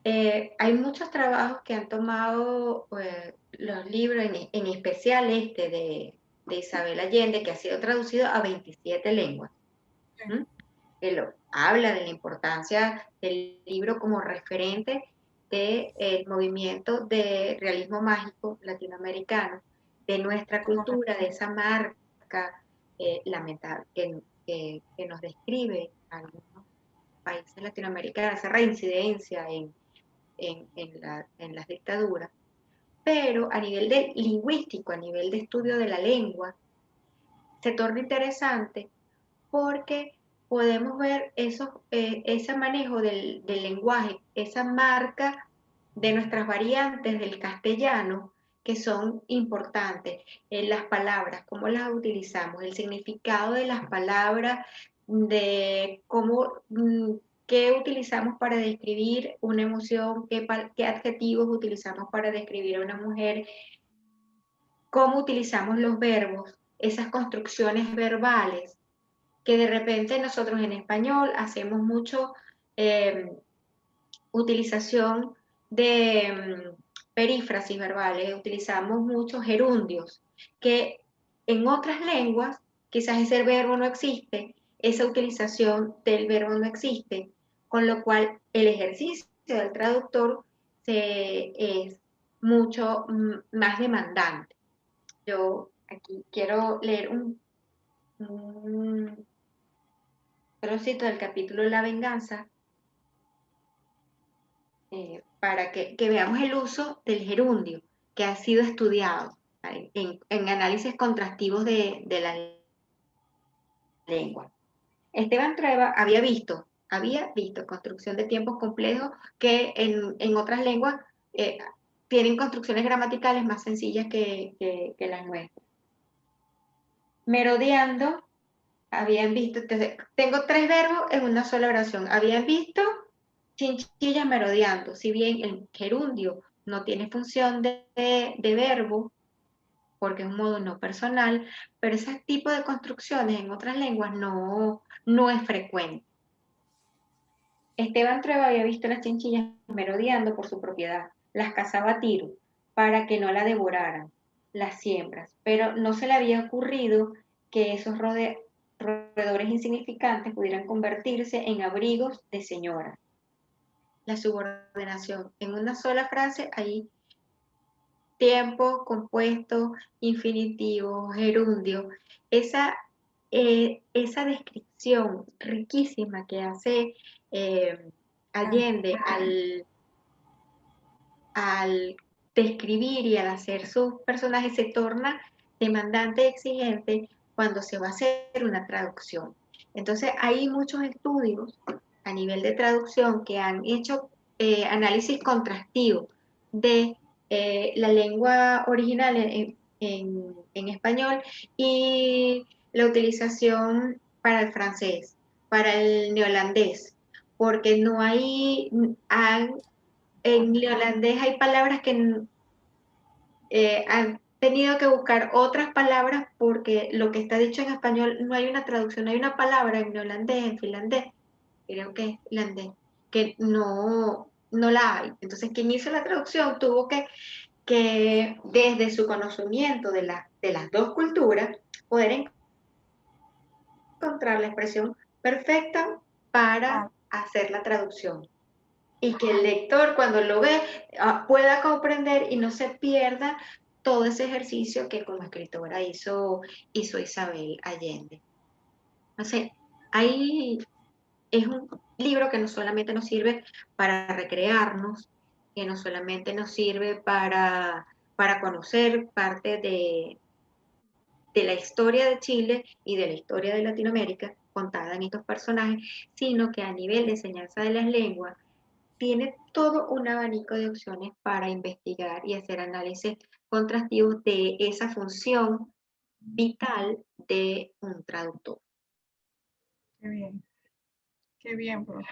Hay muchos trabajos que han tomado los libros, en especial este de Isabel Allende, que ha sido traducido a 27 lenguas. ¿Mm? Que habla de la importancia del libro como referente del movimiento de realismo mágico latinoamericano, de nuestra cultura, de esa marca lamentable que nos describe a algunos países latinoamericanos, esa reincidencia en las dictaduras, pero a nivel lingüístico, a nivel de estudio de la lengua, se torna interesante porque podemos ver ese manejo del lenguaje, esa marca de nuestras variantes del castellano que son importantes, las palabras, cómo las utilizamos, el significado de las palabras, de cómo, qué utilizamos para describir una emoción, qué adjetivos utilizamos para describir a una mujer, cómo utilizamos los verbos, esas construcciones verbales que de repente nosotros en español hacemos mucho utilización de perífrasis verbales, utilizamos muchos gerundios, que en otras lenguas quizás ese verbo no existe, esa utilización del verbo no existe, con lo cual el ejercicio del traductor es mucho más demandante. Yo aquí quiero leer un trocito del capítulo La venganza, para que veamos el uso del gerundio que ha sido estudiado en análisis contrastivos de la lengua. Esteban Trueba había visto construcción de tiempos complejos que en otras lenguas tienen construcciones gramaticales más sencillas que las nuestras. Merodeando, habían visto, tengo 3 verbos en una sola oración, habían visto chinchillas merodeando. Si bien el gerundio no tiene función de verbo, porque es un modo no personal, pero ese tipo de construcciones en otras lenguas no es frecuente. Esteban Trueba había visto las chinchillas merodeando por su propiedad, las cazaba a tiro para que no la devoraran las siembras, pero no se le había ocurrido que esos roedores insignificantes pudieran convertirse en abrigos de señora. La subordinación. En una sola frase hay tiempo, compuesto, infinitivo, gerundio. Esa descripción riquísima que hace Allende al describir y al hacer sus personajes se torna demandante y exigente cuando se va a hacer una traducción. Entonces hay muchos estudios a nivel de traducción que han hecho análisis contrastivo de la lengua original en español y la utilización para el francés, para el neerlandés, porque no hay, en neerlandés hay palabras que han tenido que buscar otras palabras porque lo que está dicho en español no hay una traducción, no hay una palabra en neerlandés, en finlandés, creo que es finlandés, que no la hay. Entonces, quien hizo la traducción tuvo que desde su conocimiento de las dos culturas, poder encontrar la expresión perfecta para hacer la traducción. Y que el lector cuando lo ve pueda comprender y no se pierda todo ese ejercicio que como escritora hizo Isabel Allende. Entonces, es un libro que no solamente nos sirve para recrearnos, que no solamente nos sirve para conocer parte de la historia de Chile y de la historia de Latinoamérica contada en estos personajes, sino que a nivel de enseñanza de las lenguas tiene todo un abanico de opciones para investigar y hacer análisis contrastivos de esa función vital de un traductor. Qué bien, profe.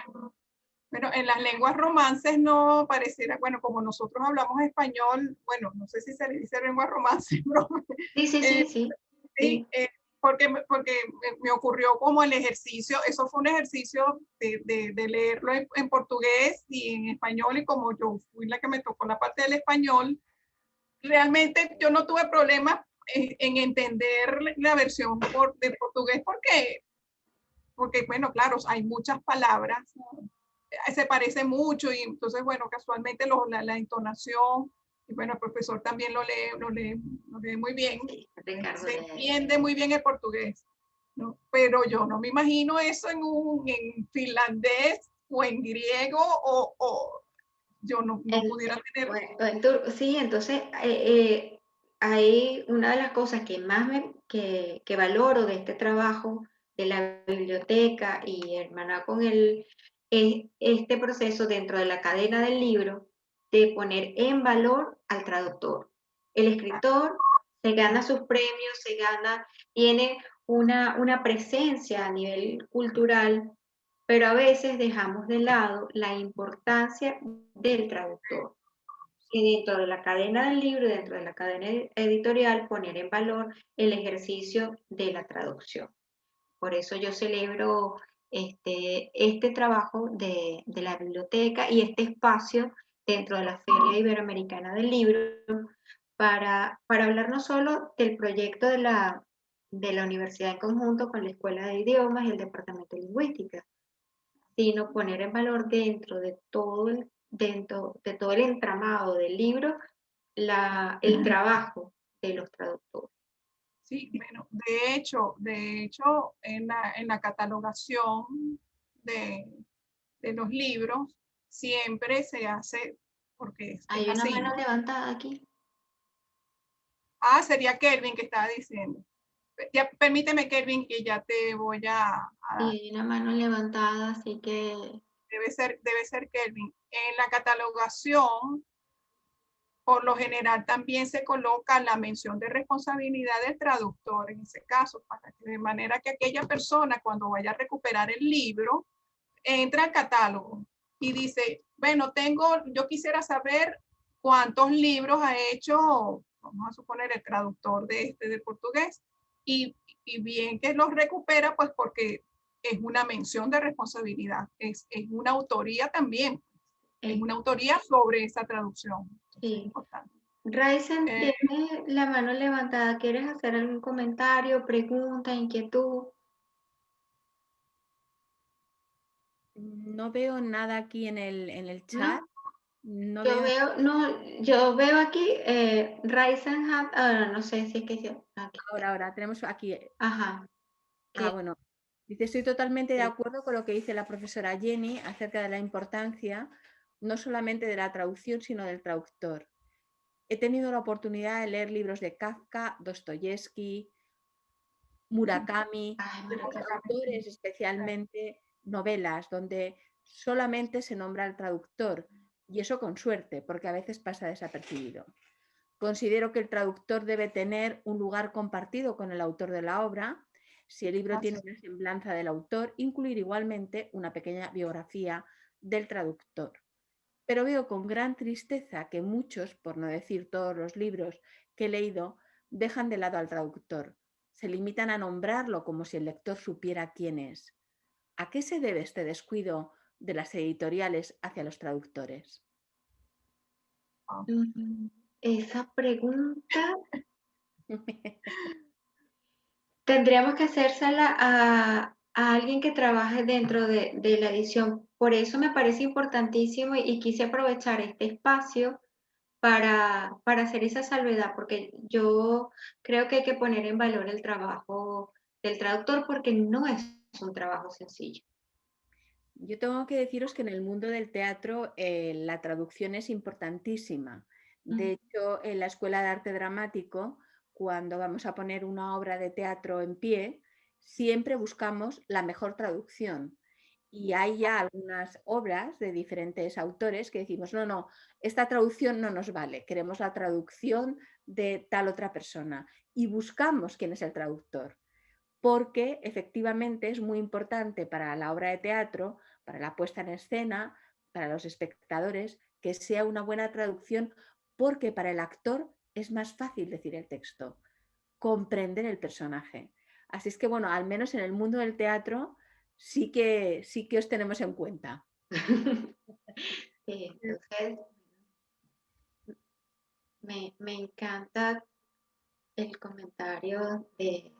Bueno, en las lenguas romances no pareciera, bueno, como nosotros hablamos español, bueno, no sé si se le dice lengua romance, pero Sí, sí, eh, sí, sí. sí, porque me ocurrió como el ejercicio, eso fue un ejercicio de leerlo en portugués y en español, y como yo fui la que me tocó la parte del español, realmente yo no tuve problemas en entender la versión de portugués porque, bueno, claro, hay muchas palabras, ¿no? Se parece mucho y entonces, bueno, casualmente la entonación, y bueno, el profesor también lo lee muy bien, Sí, Ricardo se le- entiende muy bien el portugués, ¿no? Pero yo no me imagino eso en finlandés o en griego o yo no pudiera tener. bueno, sí, entonces hay una de las cosas que más que valoro de este trabajo de la biblioteca y hermana con él es este proceso dentro de la cadena del libro de poner en valor al traductor. El escritor se gana sus premios, tiene una presencia a nivel cultural, pero a veces dejamos de lado la importancia del traductor. Y dentro de la cadena del libro, dentro de la cadena editorial, poner en valor el ejercicio de la traducción. Por eso yo celebro este trabajo de la biblioteca y este espacio dentro de la Feria Iberoamericana del Libro para hablar no solo del proyecto de la universidad en conjunto con la Escuela de Idiomas y el Departamento de Lingüística, sino poner en valor dentro de todo el entramado del libro el trabajo de los traductores. Sí, bueno, de hecho en la catalogación de, de los libros siempre se hace, porque es Hay una así, mano ¿no? levantada aquí. Ah, sería Kelvin que estaba diciendo. Ya, permíteme, Kelvin, que ya te voy Sí, a hay una mano levantada, así que debe ser Kelvin. En la catalogación, por lo general, también se coloca la mención de responsabilidad del traductor en ese caso, de manera que aquella persona, cuando vaya a recuperar el libro, entra al catálogo y dice, bueno, yo quisiera saber cuántos libros ha hecho, vamos a suponer, el traductor de portugués, y, y bien que los recupera, pues porque es una mención de responsabilidad, es una autoría también, es eh, una autoría sobre esa traducción. Entonces, es sí. importante. Raisen Eh, tiene la mano levantada. ¿Quieres hacer algún comentario, pregunta, inquietud? No veo nada aquí en el chat. ¿No? No Yo veo. veo, no, yo veo aquí Raisen Hat, ahora no sé si es que yo, aquí. Ahora tenemos aquí. Ajá, que Bueno. Dice, estoy totalmente de sí. acuerdo con lo que dice la profesora Jenny acerca de la importancia no solamente de la traducción, sino del traductor. He tenido la oportunidad de leer libros de Kafka, Dostoyevsky, Murakami, Ay, de otros Murakami. autores, especialmente novelas, donde solamente se nombra al traductor, y eso con suerte, porque a veces pasa desapercibido. Considero que el traductor debe tener un lugar compartido con el autor de la obra. Si el libro tiene una semblanza del autor, incluir igualmente una pequeña biografía del traductor. Pero veo con gran tristeza que muchos, por no decir todos los libros que he leído, dejan de lado al traductor. Se limitan a nombrarlo como si el lector supiera quién es. ¿A qué se debe este descuido de las editoriales hacia los traductores? Esa pregunta tendríamos que hacérsela a alguien que trabaje dentro de la edición. Por eso me parece importantísimo y quise aprovechar este espacio para hacer esa salvedad, porque yo creo que hay que poner en valor el trabajo del traductor porque no es un trabajo sencillo. Yo tengo que deciros que en el mundo del teatro la traducción es importantísima. De hecho, en la Escuela de Arte Dramático, cuando vamos a poner una obra de teatro en pie, siempre buscamos la mejor traducción. Y hay ya algunas obras de diferentes autores que decimos, no, esta traducción no nos vale, queremos la traducción de tal otra persona. Y buscamos quién es el traductor, porque efectivamente es muy importante para la obra de teatro para la puesta en escena, para los espectadores, que sea una buena traducción, porque para el actor es más fácil decir el texto, comprender el personaje. Así es que, bueno, al menos en el mundo del teatro sí que os tenemos en cuenta. Sí, entonces me encanta el comentario que,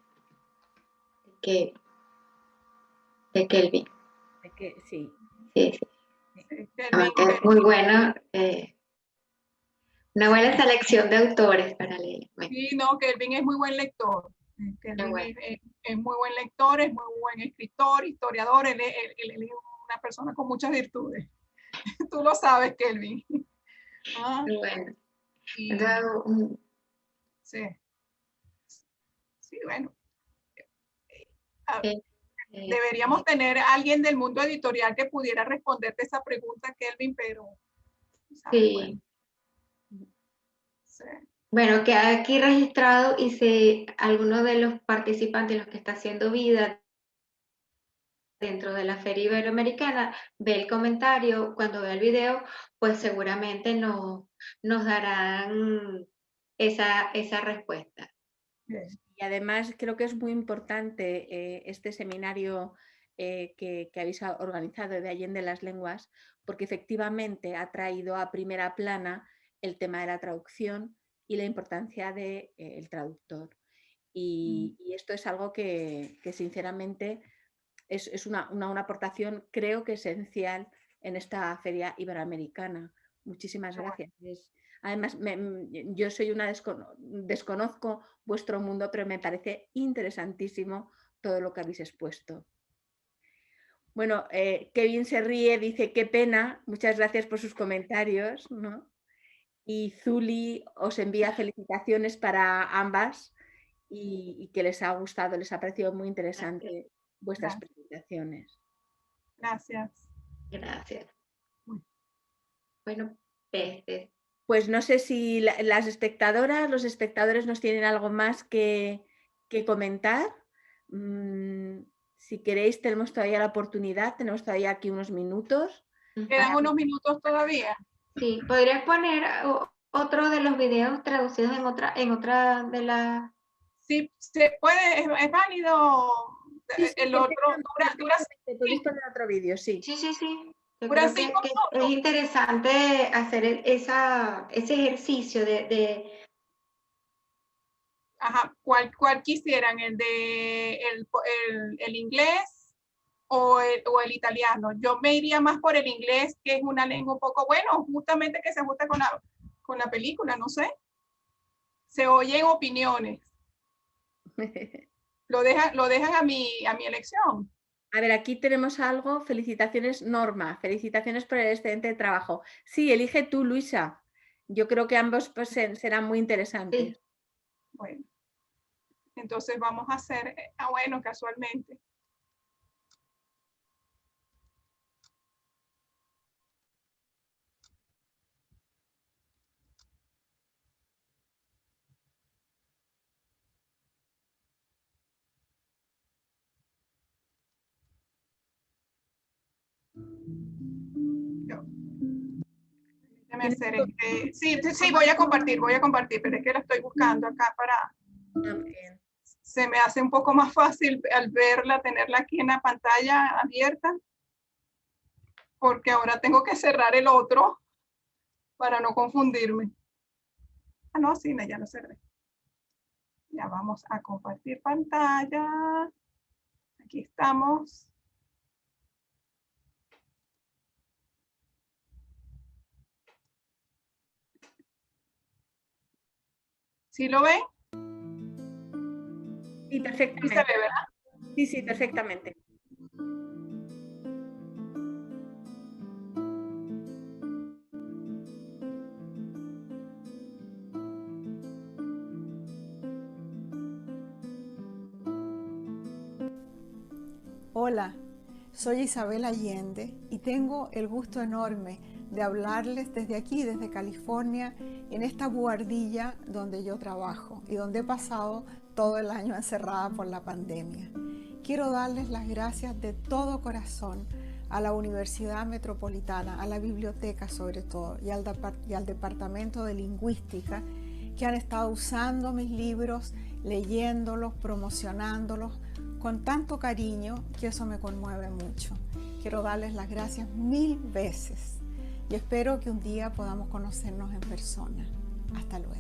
de Kelvin. Sí. Sí, sí. Kelvin, Que es muy bueno. Una buena selección de autores para leer. Bueno, sí, no, Kelvin es muy buen lector. Kelvin bueno. es muy buen lector, es muy buen escritor, historiador, él es una persona con muchas virtudes. Tú lo sabes, Kelvin. Ah, Bueno. y, Entonces, sí. Sí, bueno. Ah, deberíamos tener a alguien del mundo editorial que pudiera responderte esa pregunta, Kelvin, pero ¿sabes? sí. Bueno, sí. Bueno, queda aquí registrado y si alguno de los participantes, los que está haciendo vida dentro de la Feria Iberoamericana, ve el comentario, cuando vea el video, pues seguramente nos darán esa respuesta. Bien. Y además creo que es muy importante este seminario que habéis organizado de Allende las Lenguas, porque efectivamente ha traído a primera plana el tema de la traducción y la importancia del traductor. Y esto es algo que sinceramente es una aportación, creo que esencial en esta Feria Iberoamericana. Muchísimas gracias. Además, yo soy una desconozco vuestro mundo, pero me parece interesantísimo todo lo que habéis expuesto. Bueno, Kevin se ríe, dice qué pena, muchas gracias por sus comentarios, ¿no? Y Zuli os envía felicitaciones para ambas y que les ha gustado, les ha parecido muy interesante vuestras presentaciones. Gracias. Gracias. Bueno, pues no sé si las espectadoras, los espectadores nos tienen algo más que comentar. Si queréis, tenemos todavía la oportunidad, tenemos todavía aquí unos minutos. Quedan unos minutos todavía. Sí, podrías poner otro de los videos traducidos en otra de las... Sí, se puede, es válido. Sí, sí, el otro dura podéis poner otro vídeo, sí. Sí. Yo dura creo 5 que minutos. es interesante hacer ese ejercicio de... Ajá, ¿cuál quisieran? ¿El de el inglés o el italiano? Yo me iría más por el inglés, que es una lengua un poco, bueno, justamente que se ajusta con la película, no sé. Se oyen opiniones. Lo dejan a mi elección. A ver, aquí tenemos algo. Felicitaciones, Norma. Felicitaciones por el excelente trabajo. Sí, elige tú, Luisa. Yo creo que ambos pues, serán muy interesantes. Sí. Bueno, entonces vamos a hacer, bueno, casualmente. Sí, voy a compartir, pero es que la estoy buscando acá para... Se me hace un poco más fácil al verla, tenerla aquí en la pantalla abierta, porque ahora tengo que cerrar el otro para no confundirme. Ah, no, sí, ya lo cerré. Ya vamos a compartir pantalla. Aquí estamos. ¿Sí lo ven? Sí, perfectamente. Sí se ve, ¿verdad? Sí, perfectamente. Hola, soy Isabel Allende y tengo el gusto enorme de hablarles desde aquí, desde California, en esta buhardilla donde yo trabajo y donde he pasado todo el año encerrada por la pandemia. Quiero darles las gracias de todo corazón a la Universidad Metropolitana, a la biblioteca sobre todo, y al Departamento de Lingüística, que han estado usando mis libros, leyéndolos, promocionándolos con tanto cariño que eso me conmueve mucho. Quiero darles las gracias 1000 veces y espero que un día podamos conocernos en persona. Hasta luego.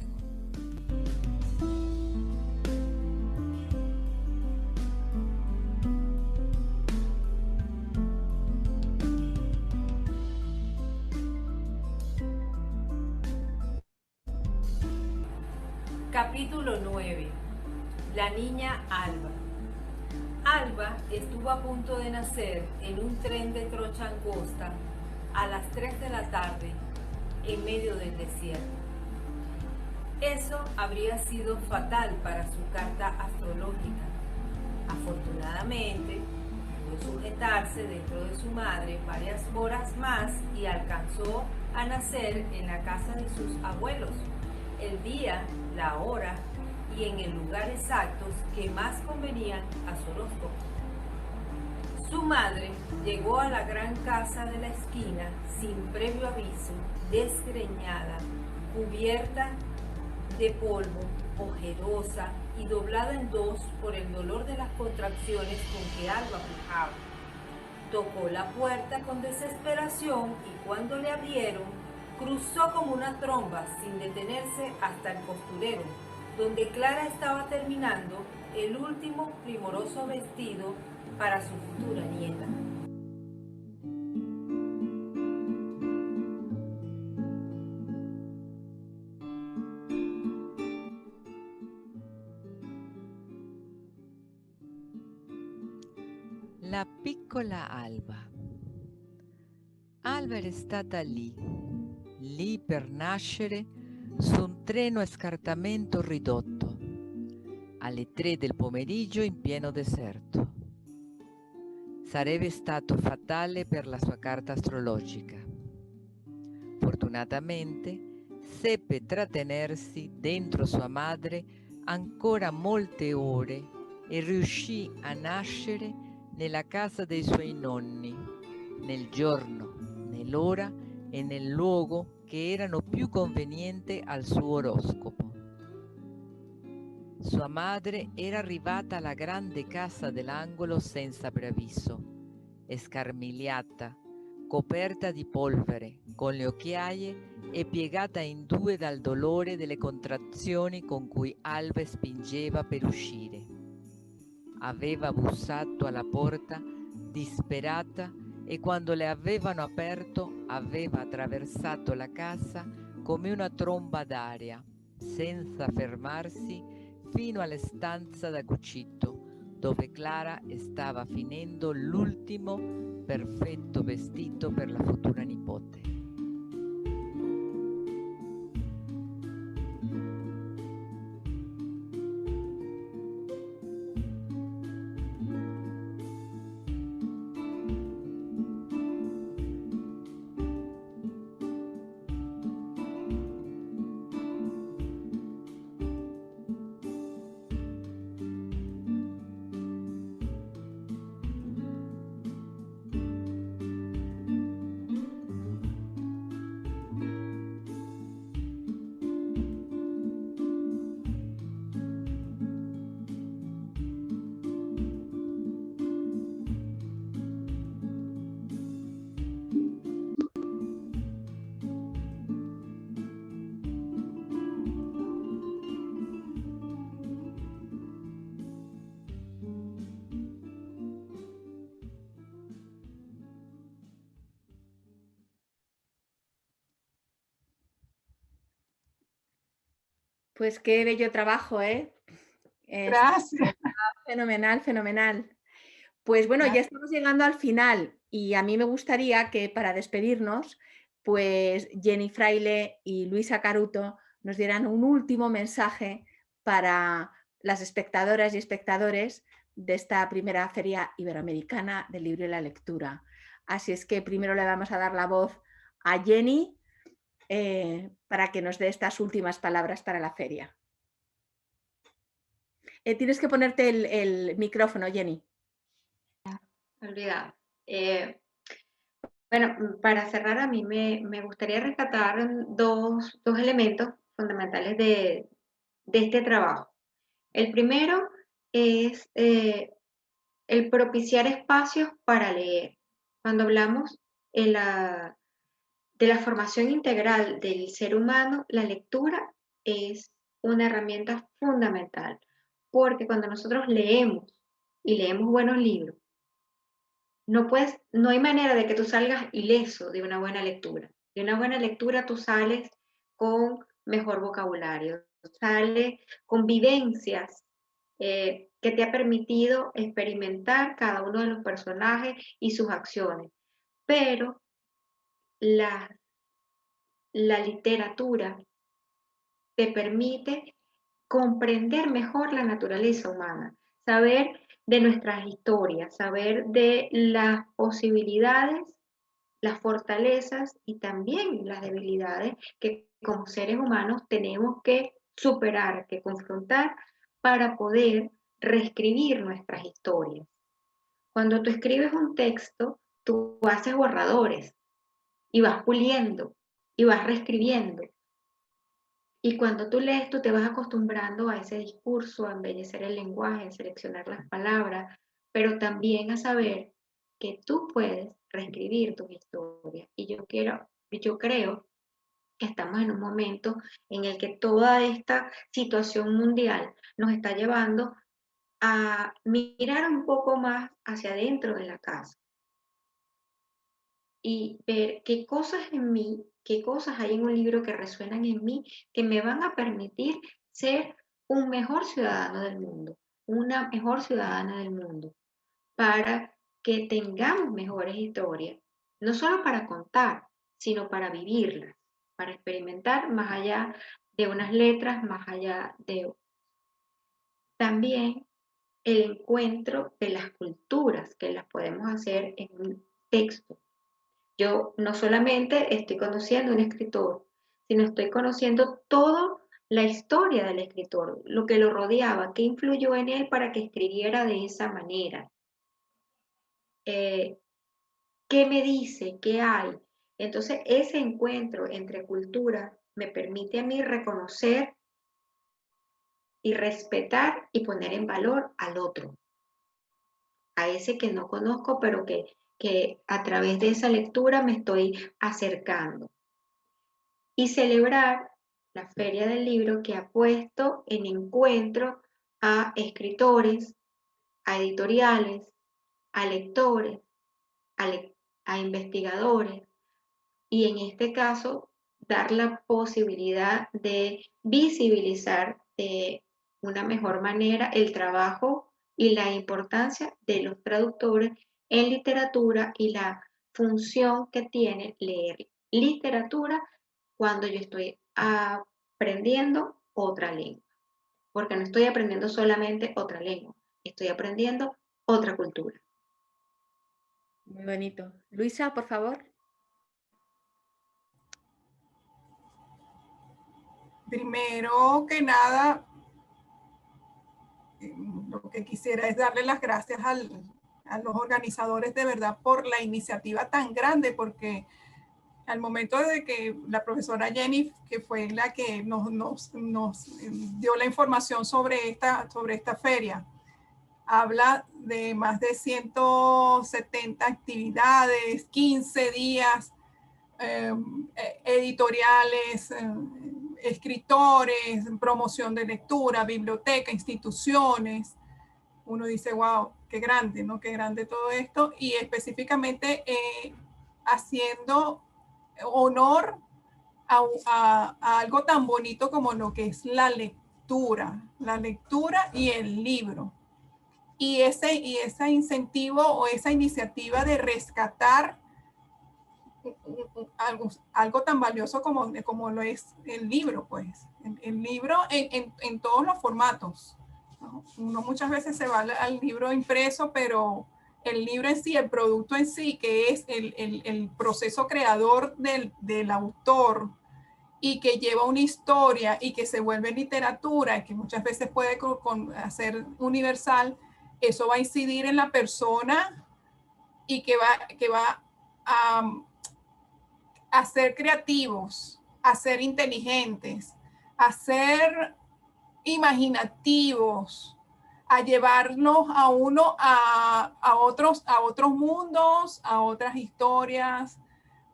Capítulo 9. La niña Alba. Alba estuvo a punto de nacer en un tren de trocha angosta a las 3 de la tarde en medio del desierto. Eso habría sido fatal para su carta astrológica. Afortunadamente, pudo sujetarse dentro de su madre varias horas más y alcanzó a nacer en la casa de sus abuelos, el día, la hora y en el lugar exactos que más convenían a su horóscopo. Su madre llegó a la gran casa de la esquina sin previo aviso, desgreñada, cubierta de polvo, ojerosa y doblada en dos por el dolor de las contracciones con que Alba pujaba. Tocó la puerta con desesperación y cuando le abrieron, cruzó como una tromba sin detenerse hasta el costurero, donde Clara estaba terminando el último primoroso vestido para su futura nieta. La piccola Alba. Alba era stata lì per nascere su un treno a scartamento ridotto, alle 3 del pomeriggio in pieno deserto. Sarebbe stato fatale per la sua carta astrologica. Fortunatamente seppe trattenersi dentro sua madre ancora molte ore e riuscì a nascere nella casa dei suoi nonni, nel giorno, nell'ora e nel luogo che erano più convenienti al suo oroscopo. Sua madre era arrivata alla grande casa dell'angolo senza preavviso, scarmigliata, coperta di polvere, con le occhiaie e piegata in due dal dolore delle contrazioni con cui Alba spingeva per uscire. Aveva bussato alla porta, disperata, e quando le avevano aperto aveva attraversato la casa come una tromba d'aria, senza fermarsi, fino alla stanza da cucito, dove Clara stava finendo l'ultimo perfetto vestito per la futura nipote. Pues qué bello trabajo, ¿eh? Gracias. Fenomenal, fenomenal. Pues bueno, ya estamos llegando al final y a mí me gustaría que para despedirnos, pues Jenny Fraile y Luisa Caruto nos dieran un último mensaje para las espectadoras y espectadores de esta primera Feria Iberoamericana del Libro y la Lectura. Así es que primero le vamos a dar la voz a Jenny para que nos dé estas últimas palabras para la feria. Tienes que ponerte el micrófono, Jenny. Olvidado. Bueno, para cerrar, a mí me gustaría rescatar dos elementos fundamentales de este trabajo. El primero es el propiciar espacios para leer. Cuando hablamos de la formación integral del ser humano, la lectura es una herramienta fundamental, porque cuando nosotros leemos y leemos buenos libros, no hay manera de que tú salgas ileso de una buena lectura. De una buena lectura tú sales con mejor vocabulario, sales con vivencias que te ha permitido experimentar cada uno de los personajes y sus acciones. Pero la literatura te permite comprender mejor la naturaleza humana, saber de nuestras historias, saber de las posibilidades, las fortalezas y también las debilidades que como seres humanos tenemos que superar, que confrontar para poder reescribir nuestras historias. Cuando tú escribes un texto, tú haces borradores y vas puliendo y vas reescribiendo. Y cuando tú lees, tú te vas acostumbrando a ese discurso, a embellecer el lenguaje, a seleccionar las palabras, pero también a saber que tú puedes reescribir tus historias. Y yo creo que estamos en un momento en el que toda esta situación mundial nos está llevando a mirar un poco más hacia adentro de la casa y ver qué cosas en mí, qué cosas hay en un libro que resuenan en mí, que me van a permitir ser un mejor ciudadano del mundo, una mejor ciudadana del mundo, para que tengamos mejores historias, no solo para contar, sino para vivirlas, para experimentar más allá de unas letras, más allá de también el encuentro de las culturas que las podemos hacer en un texto. Yo no solamente estoy conociendo a un escritor, sino estoy conociendo toda la historia del escritor, lo que lo rodeaba, qué influyó en él para que escribiera de esa manera. ¿Qué me dice? ¿Qué hay? Entonces, ese encuentro entre culturas me permite a mí reconocer y respetar y poner en valor al otro, a ese que no conozco, pero que a través de esa lectura me estoy acercando. Y celebrar la Feria del Libro que ha puesto en encuentro a escritores, a editoriales, a lectores, a investigadores, y en este caso dar la posibilidad de visibilizar de una mejor manera el trabajo y la importancia de los traductores en literatura y la función que tiene leer literatura cuando yo estoy aprendiendo otra lengua, porque no estoy aprendiendo solamente otra lengua, estoy aprendiendo otra cultura. Muy bonito. Luisa, por favor. Primero que nada, lo que quisiera es darle las gracias a los organizadores de verdad por la iniciativa tan grande, porque al momento de que la profesora Jenny, que fue la que nos dio la información sobre esta feria, habla de más de 170 actividades, 15 días, editoriales, escritores, promoción de lectura, biblioteca, instituciones. Uno dice, wow, qué grande, ¿no? Qué grande todo esto. Y específicamente haciendo honor a algo tan bonito como lo que es la lectura y el libro. Y ese incentivo o esa iniciativa de rescatar algo tan valioso como lo es el libro, pues. El libro en todos los formatos, ¿no? Uno muchas veces se va al libro impreso, pero el libro en sí, el producto en sí, que es el proceso creador del autor y que lleva una historia y que se vuelve literatura, que muchas veces puede hacer universal, eso va a incidir en la persona y que va a ser creativos, a ser inteligentes, a ser imaginativos, a llevarnos a uno a otros mundos, a otras historias.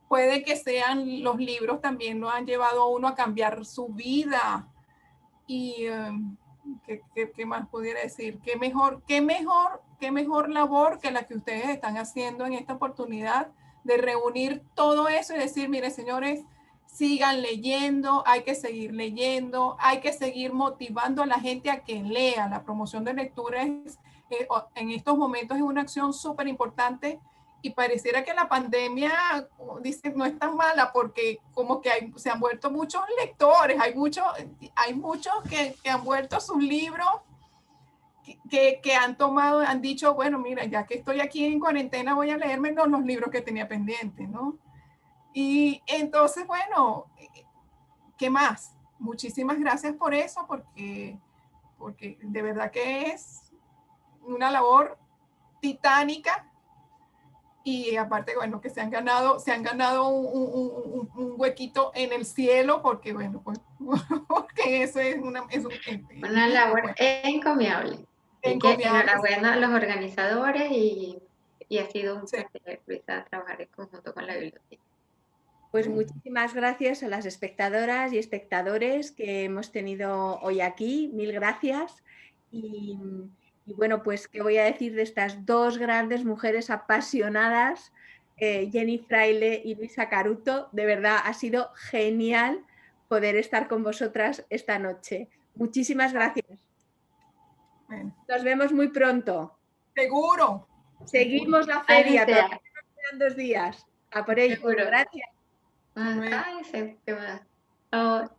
Puede que sean los libros también lo han llevado a uno a cambiar su vida. Y ¿qué más pudiera decir? ¿Qué mejor labor que la que ustedes están haciendo en esta oportunidad de reunir todo eso y decir, mire, señores, sigan leyendo, hay que seguir leyendo, hay que seguir motivando a la gente a que lea. La promoción de lectura en estos momentos es una acción súper importante y pareciera que la pandemia, dice, no es tan mala porque como que se han vuelto muchos lectores, hay muchos que han vuelto sus libros, que han tomado, han dicho, bueno, mira, ya que estoy aquí en cuarentena voy a leerme los libros que tenía pendientes, ¿no? Y entonces, bueno, ¿qué más? Muchísimas gracias por eso, porque de verdad que es una labor titánica. Y aparte, bueno, que se han ganado un huequito en el cielo, porque, bueno, pues, porque eso es una labor encomiable. Enhorabuena a los organizadores y ha sido un placer, Luisa, trabajar en conjunto con la biblioteca. Pues muchísimas gracias a las espectadoras y espectadores que hemos tenido hoy aquí. Mil gracias. Y bueno, pues qué voy a decir de estas dos grandes mujeres apasionadas, Jenny Fraile y Luisa Caruto. De verdad, ha sido genial poder estar con vosotras esta noche. Muchísimas gracias. Bueno. Nos vemos muy pronto. Seguro. Seguimos la feria. Todavía nos quedan 2 días. A por ello. Seguro. Gracias. Ay, qué más.